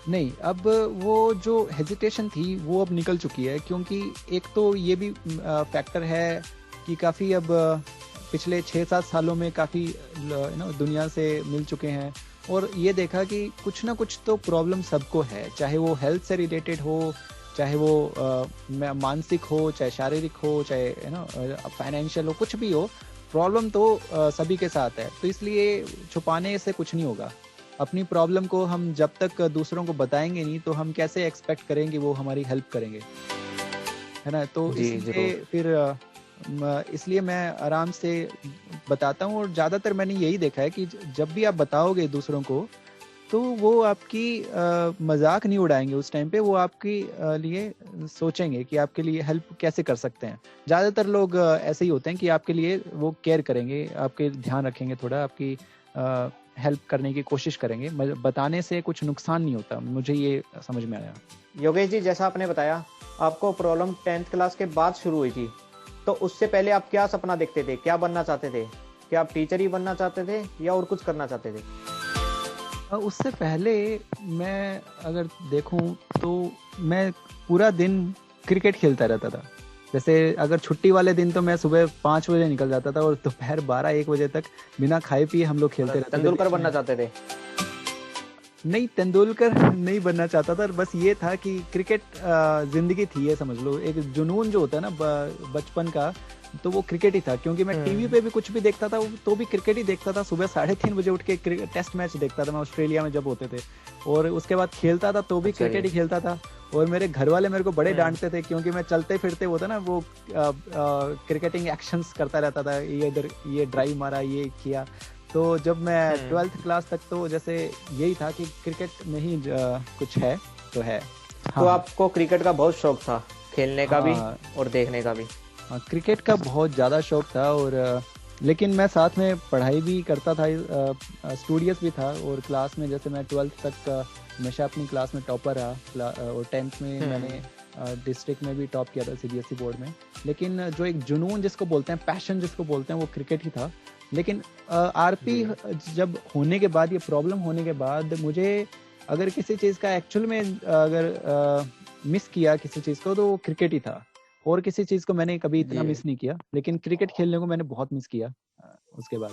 F: नहीं, अब वो जो हेजिटेशन थी वो अब निकल चुकी है, क्योंकि एक तो ये भी फैक्टर है कि काफ़ी अब पिछले 6-7 सालों में काफ़ी दुनिया से मिल चुके हैं, और ये देखा कि कुछ ना कुछ तो प्रॉब्लम सबको है, चाहे वो हेल्थ से रिलेटेड हो, चाहे वो मानसिक हो, चाहे शारीरिक हो, चाहे फाइनेंशियल हो, कुछ भी हो, प्रॉब्लम तो सभी के साथ है। तो इसलिए छुपाने से कुछ नहीं होगा। अपनी प्रॉब्लम को हम जब तक दूसरों को बताएंगे नहीं, तो हम कैसे एक्सपेक्ट करेंगे वो हमारी हेल्प करेंगे, है ना। तो इसलिए मैं आराम से बताता हूँ। और ज़्यादातर मैंने यही देखा है कि जब भी आप बताओगे दूसरों को, तो वो आपकी मजाक नहीं उड़ाएंगे उस टाइम पे, वो आपके लिए सोचेंगे कि आपके लिए हेल्प कैसे कर सकते हैं। ज़्यादातर लोग ऐसे ही होते हैं कि आपके लिए वो केयर करेंगे, आपके ध्यान रखेंगे, थोड़ा आपकी हेल्प करने की कोशिश करेंगे। बताने से कुछ नुकसान नहीं होता, मुझे ये समझ में आया।
E: योगेश जी, जैसा आपने बताया आपको प्रॉब्लम 10th क्लास के बाद शुरू हुई थी, तो उससे पहले आप क्या सपना देखते थे, क्या बनना चाहते थे? क्या आप टीचर ही बनना चाहते थे या और कुछ करना चाहते थे?
F: उससे पहले मैं अगर देखूं तो मैं पूरा दिन क्रिकेट खेलता रहता था। जैसे अगर छुट्टी वाले दिन तो मैं सुबह 5 बजे निकल जाता था और दोपहर 12-1 बजे तक बिना खाए पिए हम लोग खेलते रहते थे।
E: तेंदुलकर बनना चाहते थे?
F: नहीं, तेंदुलकर नहीं बनना चाहता था, बस ये था कि क्रिकेट जिंदगी थी, ये समझ लो। एक जुनून जो होता है ना बचपन का, तो वो क्रिकेट ही था। क्योंकि मैं टीवी पे भी कुछ भी देखता था तो भी क्रिकेट ही देखता था। सुबह 3:30 बजे उठ के टेस्ट मैच देखता था मैं, ऑस्ट्रेलिया में जब होते थे। और उसके बाद खेलता था तो भी क्रिकेट ही खेलता था। और मेरे घर वाले मेरे को बड़े डांटते थे, क्योंकि मैं चलते फिरते होता ना वो क्रिकेटिंग एक्शंस करता रहता था, ये इधर ये ड्राइव मारा, ये किया। तो जब मैं 12th क्लास तक तो जैसे यही था कि क्रिकेट में ही कुछ है तो है।
E: तो आपको क्रिकेट का बहुत शौक था, खेलने का भी और देखने का भी?
F: क्रिकेट का बहुत ज़्यादा शौक था। और लेकिन मैं साथ में पढ़ाई भी करता था, स्टूडियस भी था। और क्लास में जैसे मैं 12th तक हमेशा अपनी क्लास में टॉपर रहा। और 10th में मैंने डिस्ट्रिक्ट में भी टॉप किया था CBSE बोर्ड में। लेकिन जो एक जुनून जिसको बोलते हैं, पैशन जिसको बोलते हैं, वो क्रिकेट ही था। लेकिन आरपी जब होने के बाद, ये प्रॉब्लम होने के बाद, मुझे अगर किसी चीज़ का एक्चुअल में अगर मिस किया किसी चीज़ को, तो वो क्रिकेट ही था। और किसी चीज़ को मैंने कभी इतना मिस नहीं किया, लेकिन क्रिकेट खेलने को मैंने बहुत मिस किया उसके बाद।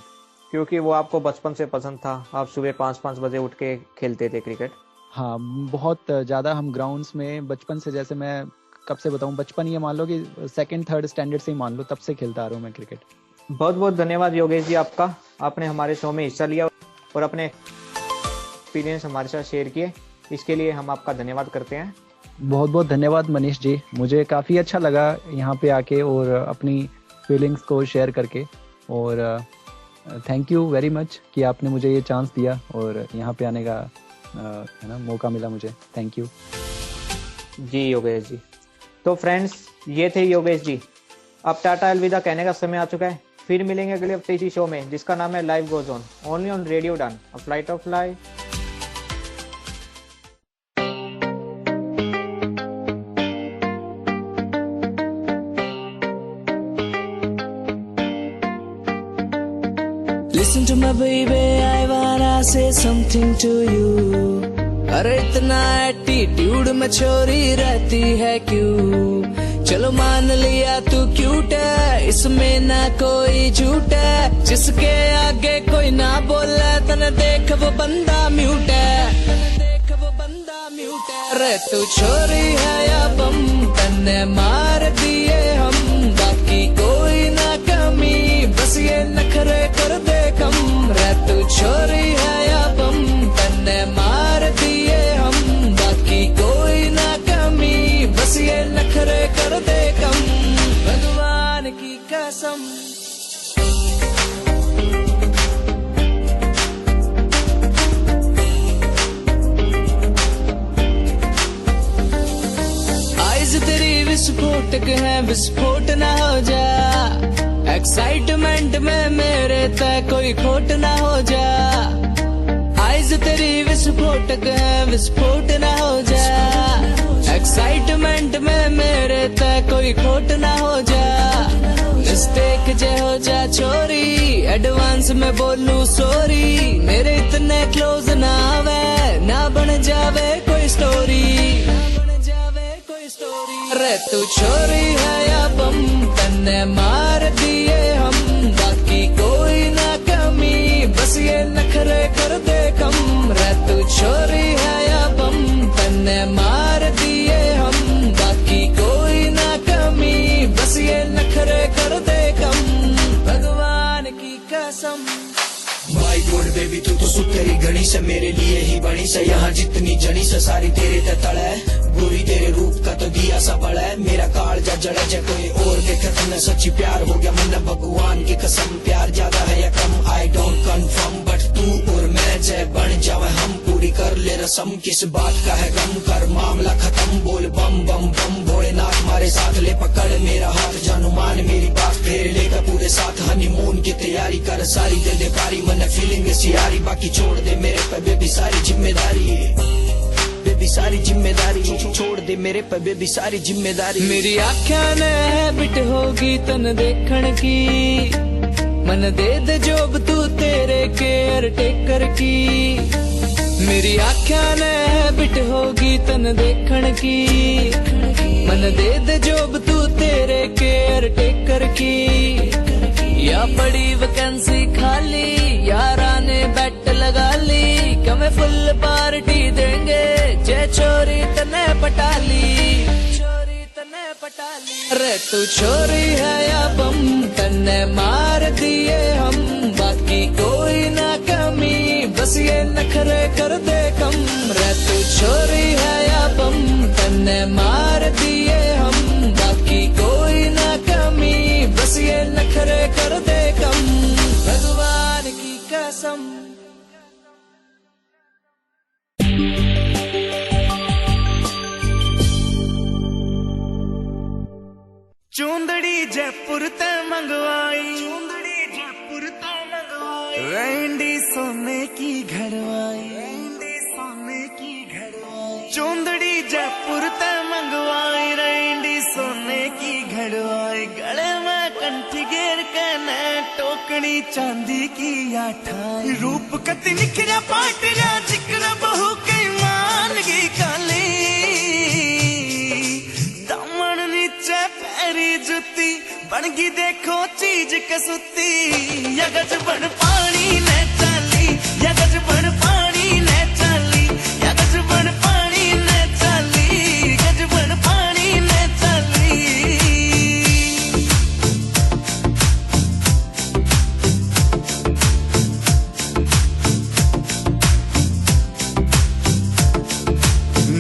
E: क्योंकि वो आपको बचपन से पसंद था, आप सुबह 5-5 बजे उठ के खेलते थे क्रिकेट?
F: हाँ, बहुत ज़्यादा। हम ग्राउंड्स में बचपन से, जैसे मैं कब से बताऊँ, बचपन ये मान लो कि 2nd-3rd स्टैंडर्ड से ही मान लो, तब से खेलता आ रहा हूँ मैं क्रिकेट।
E: बहुत बहुत धन्यवाद योगेश जी आपका, आपने हमारे शो में हिस्सा लिया और अपने एक्सपीरियंस हमारे साथ शेयर किए, इसके लिए हम आपका धन्यवाद करते हैं।
F: बहुत बहुत धन्यवाद मनीष जी, मुझे काफ़ी अच्छा लगा यहाँ पे आके और अपनी फीलिंग्स को शेयर करके। और थैंक यू वेरी मच कि आपने मुझे ये चांस दिया और यहाँ पे आने का है ना मौका मिला मुझे। थैंक यू
E: जी योगेश जी। तो फ्रेंड्स, ये थे योगेश जी। अब टाटा अलविदा कहने का समय आ चुका है। फिर मिलेंगे अगले हफ्ते इसी शो में, जिसका नाम है life goes on, only on radio Udaan, a flight of life.
G: Listen to my baby, I wanna say something to you। अरे इतना एटीट्यूड में छोरी रहती है क्यों? चलो मान लिया तू क्यूट है, इसमें ना कोई झूठ है। जिसके आगे कोई ना बोले, तने देख वो बंदा म्यूट है, तने देख वो बंदा म्यूट है। अरे तू छोरी है या बम, तने मार दिए हम, बाकी कोई ना कमी, बस ये नखरे कर दे कम। रे तू छोरी है या बम, तने मार दिए हम, बाकी कोई ना कमी, बस ये नखरे कर दे कम, भगवान की कसम। आइज़ तेरी विस्फोटक है, विस्फोट ना हो जा। एक्साइटमेंट में मेरे तय कोई खोट ना हो जा। आइज़ तेरी विस्फोटक है, विस्फोट ना हो जा। एक्साइटमेंट में मेरे तय कोई खोट ना हो जा। मिस्टेक जे हो जा छोरी, एडवांस में बोलूं सॉरी। मेरे इतने क्लोज ना आवे, ना बन जावे कोई स्टोरी, ना बन जावे कोई स्टोरी। अरे तू छोरी है या बम, तन्ने मार दिए हम, बाकी कोई ना कमी, बस ये नखरे कर दे कम। रे तू छोरी है या बम, तन्ने मार दिए हम, बाकी कोई ना कमी, बस ये नखरे कर दे कम, भगवान की कसम।
H: माय गॉड बेबी तू तो सुतरी घड़ी से मेरे लिए ही बनी से। यहाँ जितनी जनी से सारी तेरे ते तड़े, गोरी तेरे रूप का तो दिया सा पड़ा है। मेरा कालजा जड़े जे कोई और देखे तन्ने सच्ची प्यार हो गया मन, भगवान की कसम। प्यार ज्यादा है या कम आई डोंट कंफर्म, बट तू और मैं जय बन जावे हम, पूरी कर ले रसम। किस बात का है गम, कर मामला खत्म, बोल बम बम बम भोलेनाथ मारे साथ। ले पकड़ मेरा हाथ जानू मान मेरी बात, फेर लेकर पूरे साथ हनीमून की तैयारी कर सारी। दे दे पारी मन फीलिंग सियारी, बाकी छोड़ दे मेरे पे बेबी सारी जिम्मेदारी, बेबी सारी जिम्मेदारी। छोड़ दे मेरे पे बेबी सारी जिम्मेदारी।
G: मेरी आँखें ने हैबिट होगी तन देखण की, मन दे दे जोब तू तेरे केयर टेकर की। मेरी आँखें ने हैबिट होगी तन देखण की, मन दे दे जोब तू तेरे केयर टेकर की। या बड़ी वैकेंसी खाली, यारा ने बैट लगा ली, कम में फुल पार्टी देंगे जे चोरी तने पटाली, चोरी तने पटाली। अरे तू छोरी है या बम, तने मार दिए हम, बाकी कोई ना कमी, बस ये नखरे कर दे कम। रे तू छोरी है या बम, तने मार दिए हम, बाकी कोई ना कमी, बस ये नखरे कर दे कम। भगवान की कसम।
I: चूंदड़ी जयपुर ते मंगवाई, चूंदड़ी जयपुर ते मंगवाई, रैंडी सोने की घड़वाई, रैंडी सोने की घड़वाई। चूंदड़ी जयपुर ते मंगवाई, रैंडी सोने की घड़वाई। गले में कंठी घेर के न टोकनी चांदी की आठाई। रूप कति निखरा पाटरा, जिक्र बहू के मान की काली। दामन नीचे पैरी जुती, बनगी देखो चीज कसुती। यगज बन पानी ने चाली, यगज बन पानी ने चाली, यगज बन पानी ने चाली, गज बन पानी ने चाली।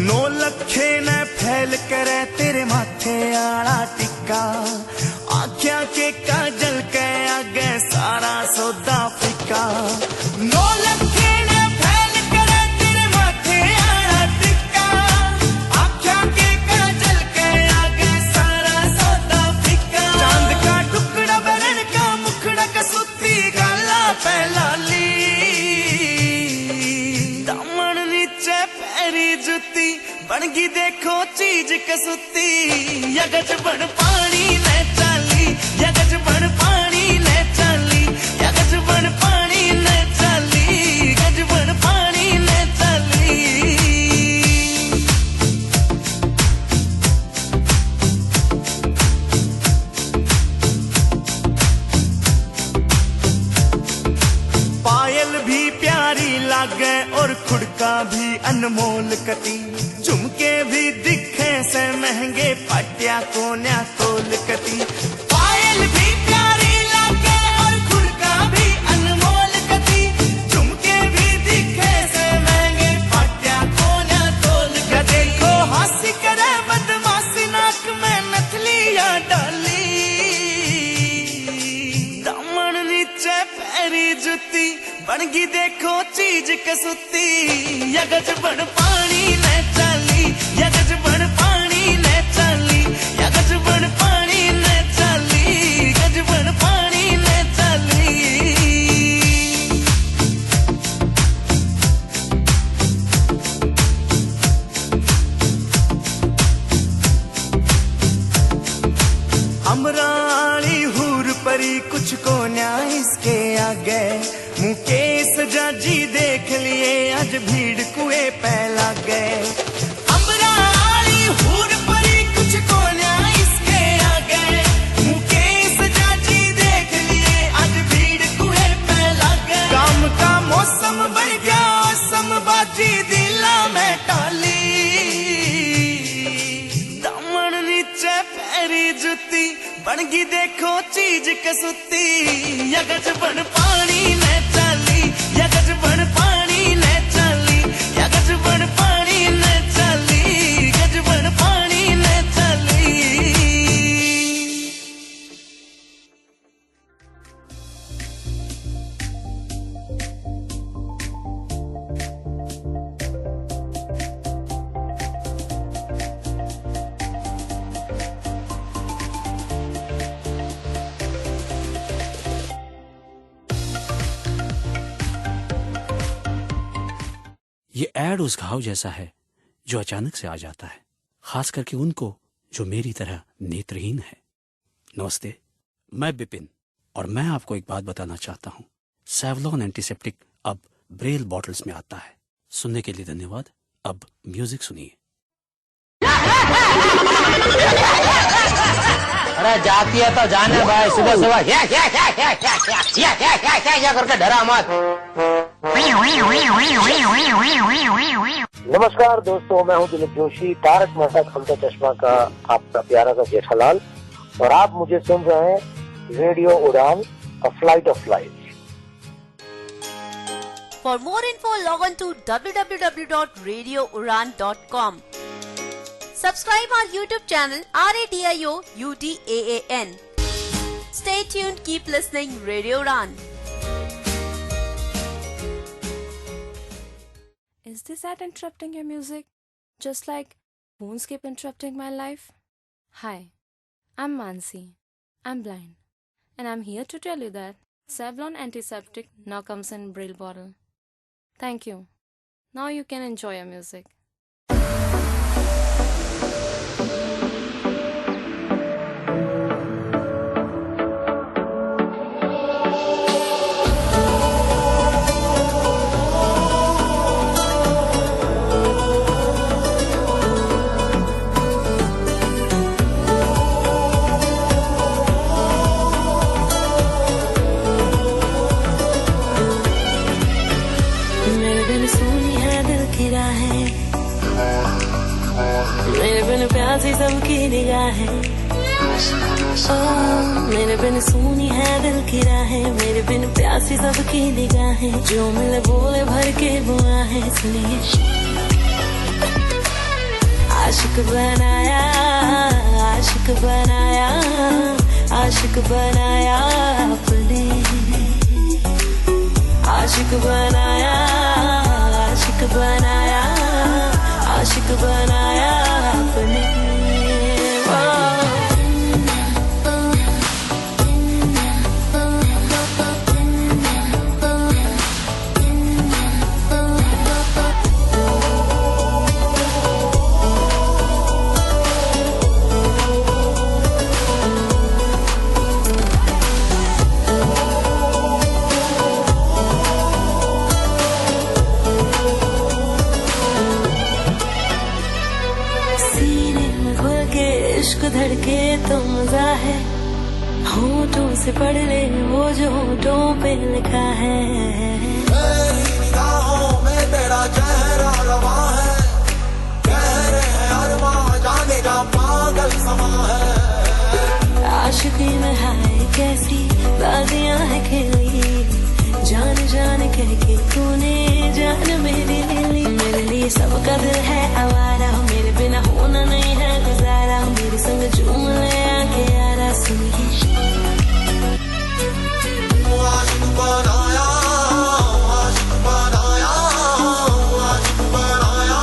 I: नौ लखे ने फैल करे तेरे माथे आला टिक्का। आख्या के काजल के आगे सारा सौदा फिका। नौ लखे ने फैल करे तेरे माथे आला टिक्का। आख्या के काजल के आगे सारा सौदा फिका। चांद का टुकड़ा बरन का मुखड़ा कसुती, गाला पहलाली। दामन नीचे पैरी जुती, बनगी देखो चीज कसुती। यगज बन पानी ने चाली, यगज बन पानी ने चाली, यगज बन पानी ने चाली, गज बन पानी ने चाली। पायल भी प्यारी लागे और खुड़का भी अनमोल कती। झुमके भी दिखे से महंगे, पाटिया कोन्या तोल कती। पायल भी प्यारी लागे और खुड़का भी अनमोल कती। झुमके भी दिखे से महंगे, पाटिया कोन्या तोल कती। देखो हासी करे बदमाशी, नाक में नथलियां डाली। दामन नीचे पैरी जुती, बनगी देखो चीज कसुती। यगज बन पानी ने चाली, यगज बन पानी ने चाली, यगज बन पानी ने चाली, गज बन पानी ने चाली। अमराली हूर परी कुछ को न्याय इसके आगे। मुकेश जाजी देख लिए आज भीड़ कुएं पे लग गए। अमराली हूर परी कुछ को न्याय इसके आगे। मुकेश जाजी देख लिए आज भीड़ कुएं पे लग गए। काम का मौसम बढ़ गया, समबाजी दिला में टाली। दामन नीचे पैरी जुती, बनगी देखो चीज कसुती। यगज बन पानी ने चाली, यगज बन पानी ने चाली, यगज बन पानी ने चाली, गज बन पानी ने चाली।
J: ये ऐड उस घाव जैसा है जो अचानक से आ जाता है, खास करके उनको जो मेरी तरह नेत्रहीन है। नमस्ते, मैं बिपिन और मैं आपको एक बात बताना चाहता हूँ। सेवलॉन एंटीसेप्टिक अब ब्रेल बॉटल्स में आता है। सुनने के लिए धन्यवाद। अब म्यूजिक सुनिए।
A: अरे जाती है तो जाने भाई, सुबह सुबह क्या करके डरा मत।
B: नमस्कार दोस्तों, मैं हूं दिलीप जोशी, तारक मेहता का उल्टा चश्मा का आपका प्यारा सा जेठालाल, और आप मुझे सुन रहे हैं radio Udaan, a flight of life.
C: For more info, log on to www.radioudan.com. Subscribe our YouTube channel RADIO UDAAN. Stay tuned, keep listening Radio Udan.
D: Is this ad interrupting your music? Just like phones keep interrupting my life? Hi, I'm Mansi. I'm blind. And I'm here to tell you that Savlon Antiseptic now comes in Braille bottle. Thank you. Now you can enjoy your music.
K: प्यासी सबकी निगाहें, मेरे बिन सूनी है दिल की राहें, मेरे बिन प्यासी सबकी निगाहें, जो मिले बोले भर के बुआहें, सुनिए आशिक बनाया, आशिक बनाया, आशिक बनाया अपने, आशिक बनाया, आशिक बनाया, आशिक बनाया अपने। धड़के तो मजा है, होठों से पढ़ ले वो जो होठों पे लिखा है,
I: तेरी निगाहों में तेरा चेहरा रवा है, कह रहे हैं अरमां जाने का पागल समा है,
K: आशिकी में हाय कैसी बाजियां है खेली, जान जान कह के तूने जान मेरी ली, मेरे लिए सबका दिल है आवारा, मेरे बिना होना नहीं है गुजारा, मेरे संग झूम ले आके यारा, सुनिए
I: आशिक बनाया, आशिक बनाया, आशिक बनाया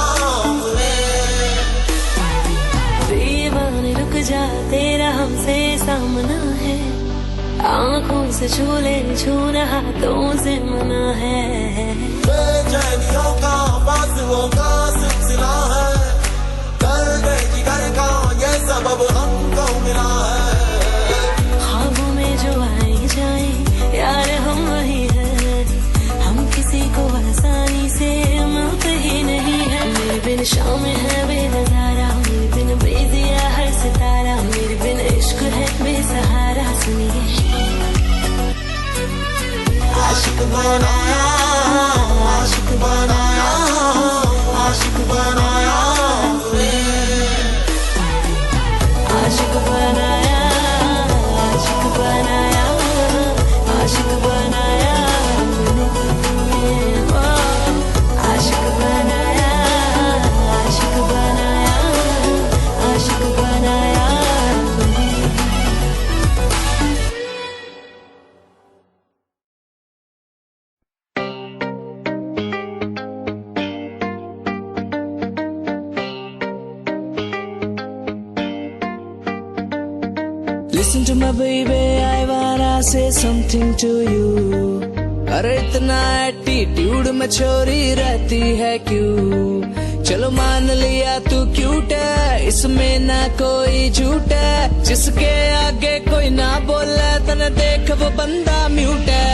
K: दीवाने रुक जा, तेरा हमसे सामना है, आँखों से छू ले, छूना हाथों से मना है,
I: बेचैनियों का फासलों का सिलसिला है, दर्द जिगर का ये सबब हमको मिला है,
K: ख्वाबों में जो आए जाए यार हम वही हैं, हम किसी को आसानी से मिलते ही नहीं है, मेरे बिन शाम है बेनजारा, मेरे बिन बेदिया हर सितारा, मेरे बिन इश्क है बेसहारा, सुनिए
I: आशिक बनाया, आशिक बनाया, आशिक बनाया,
K: आशिक बनाया, आशिक बनाया, आशिक बनाया, आशिक बनाया, आशिक बनाया, आशिक बनाया।
G: Listen to my baby, I wanna say something to you. अरे इतना एटीट्यूड में छोरी रहती है क्यों? चलो मान लिया तू क्यूट है, इसमें ना कोई झूठ है, जिसके आगे कोई ना बोले तने देख वो बंदा म्यूट है,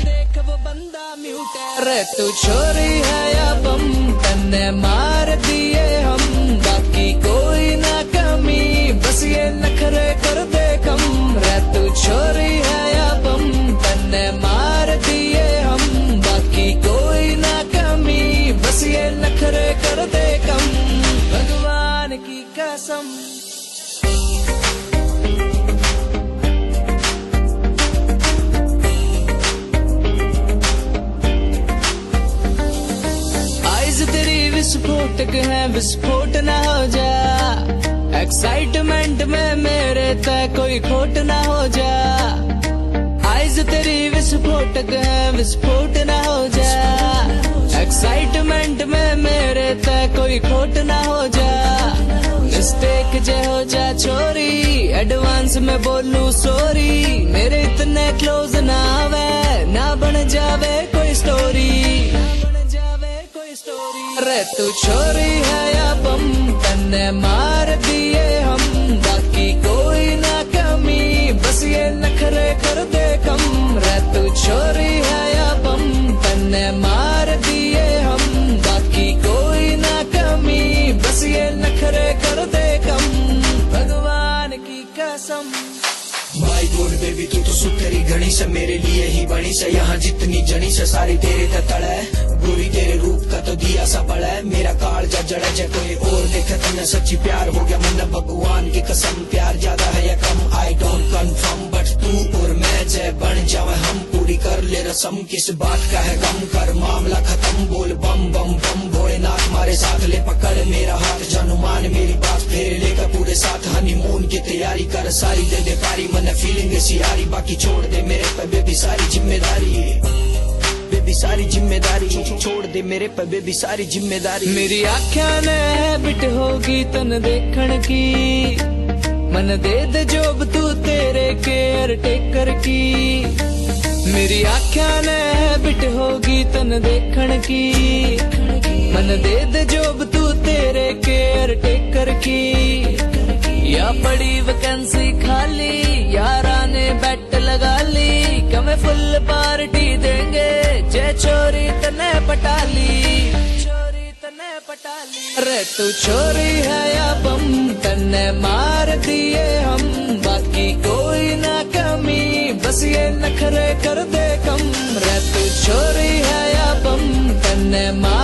G: देख वो बंदा म्यूट है। अरे तू छोरी है या बम, तन्ने मार दिए हम, बाकी कोई ना कमी, बस ये नखरे कर दे कम। रे तू छोरी है या बम, तन्ने मार दिए हम, बाकी कोई कसम। आइज तेरी विस्फोटक है, विस्फोट ना हो जा, एक्साइटमेंट में मेरे तय कोई खोट ना हो जा। आइज तेरी विस्फोटक है, विस्फोट ना हो जा, एक्साइटमेंट में मेरे तय कोई खोट ना हो जा। मिस्टेक जे हो जा छोरी, एडवांस में बोलूं सॉरी, मेरे इतने क्लोज ना आवे, ना बन जावे कोई स्टोरी, अरे तू छोरी है या बम, तन्ने मार दिए हम, बाकी कोई ना कमी, बस ये नखरे कर दे कम। रे तू छोरी है या बम, तन्ने मार दिए हम, बाकी कोई ना कमी, बस ये नखरे कर दे कम, भगवान की कसम।
H: माय गॉड बेबी तू तो सुथरी घड़ी से मेरे लिए ही बनी से, यहाँ जितनी जनी से सारी तेरे तड़ है, गोरी तेरे रूप का तो दिया सा बड़ा है, मेरा काल जा जड़ा जा कोई और देखे तन्ने सच्ची प्यार हो गया मन, भगवान की कसम। प्यार ज्यादा है या कम आई डोंट कंफर्म, बट तू और मैं जय बन जावे हम, पूरी कर ले रसम, किस बात का है गम, कर मामला खत्म, बोल बम बम बम भोलेनाथ मारे साथ, ले पकड़ मेरा हाथ जानू मान मेरी बात, फेरे लेकर पूरे साथ हनीमून की तैयारी कर सारी, दे दे पारी मन फीलिंग सियारी, बाकी छोड़ दे मेरे पे बेबी सारी जिम्मेदारी, बेबी सारी जिम्मेदारी, छोड़ दे मेरे पे बेबी सारी जिम्मेदारी।
G: मेरी आँखों ने हैबिट होगी तन देखण की, मन दे दे जोब तू तेरे केयर टेकर की। मेरी आँखों ने हैबिट होगी तन देखण की, मन दे दे जोब तू तेरे केयर टेकर की। या पड़ी वैकेंसी खाली, यारा ने बेट लगा ली, कमे फुल पार्टी देंगे, जे चोरी तने पटाली, चोरी तने पटाली। अरे तू छोरी है या बम, तन्ने मार दिए हम, बाकी कोई ना कमी, बस ये नखरे कर दे कम। रे तू छोरी है या बम, तन्ने मार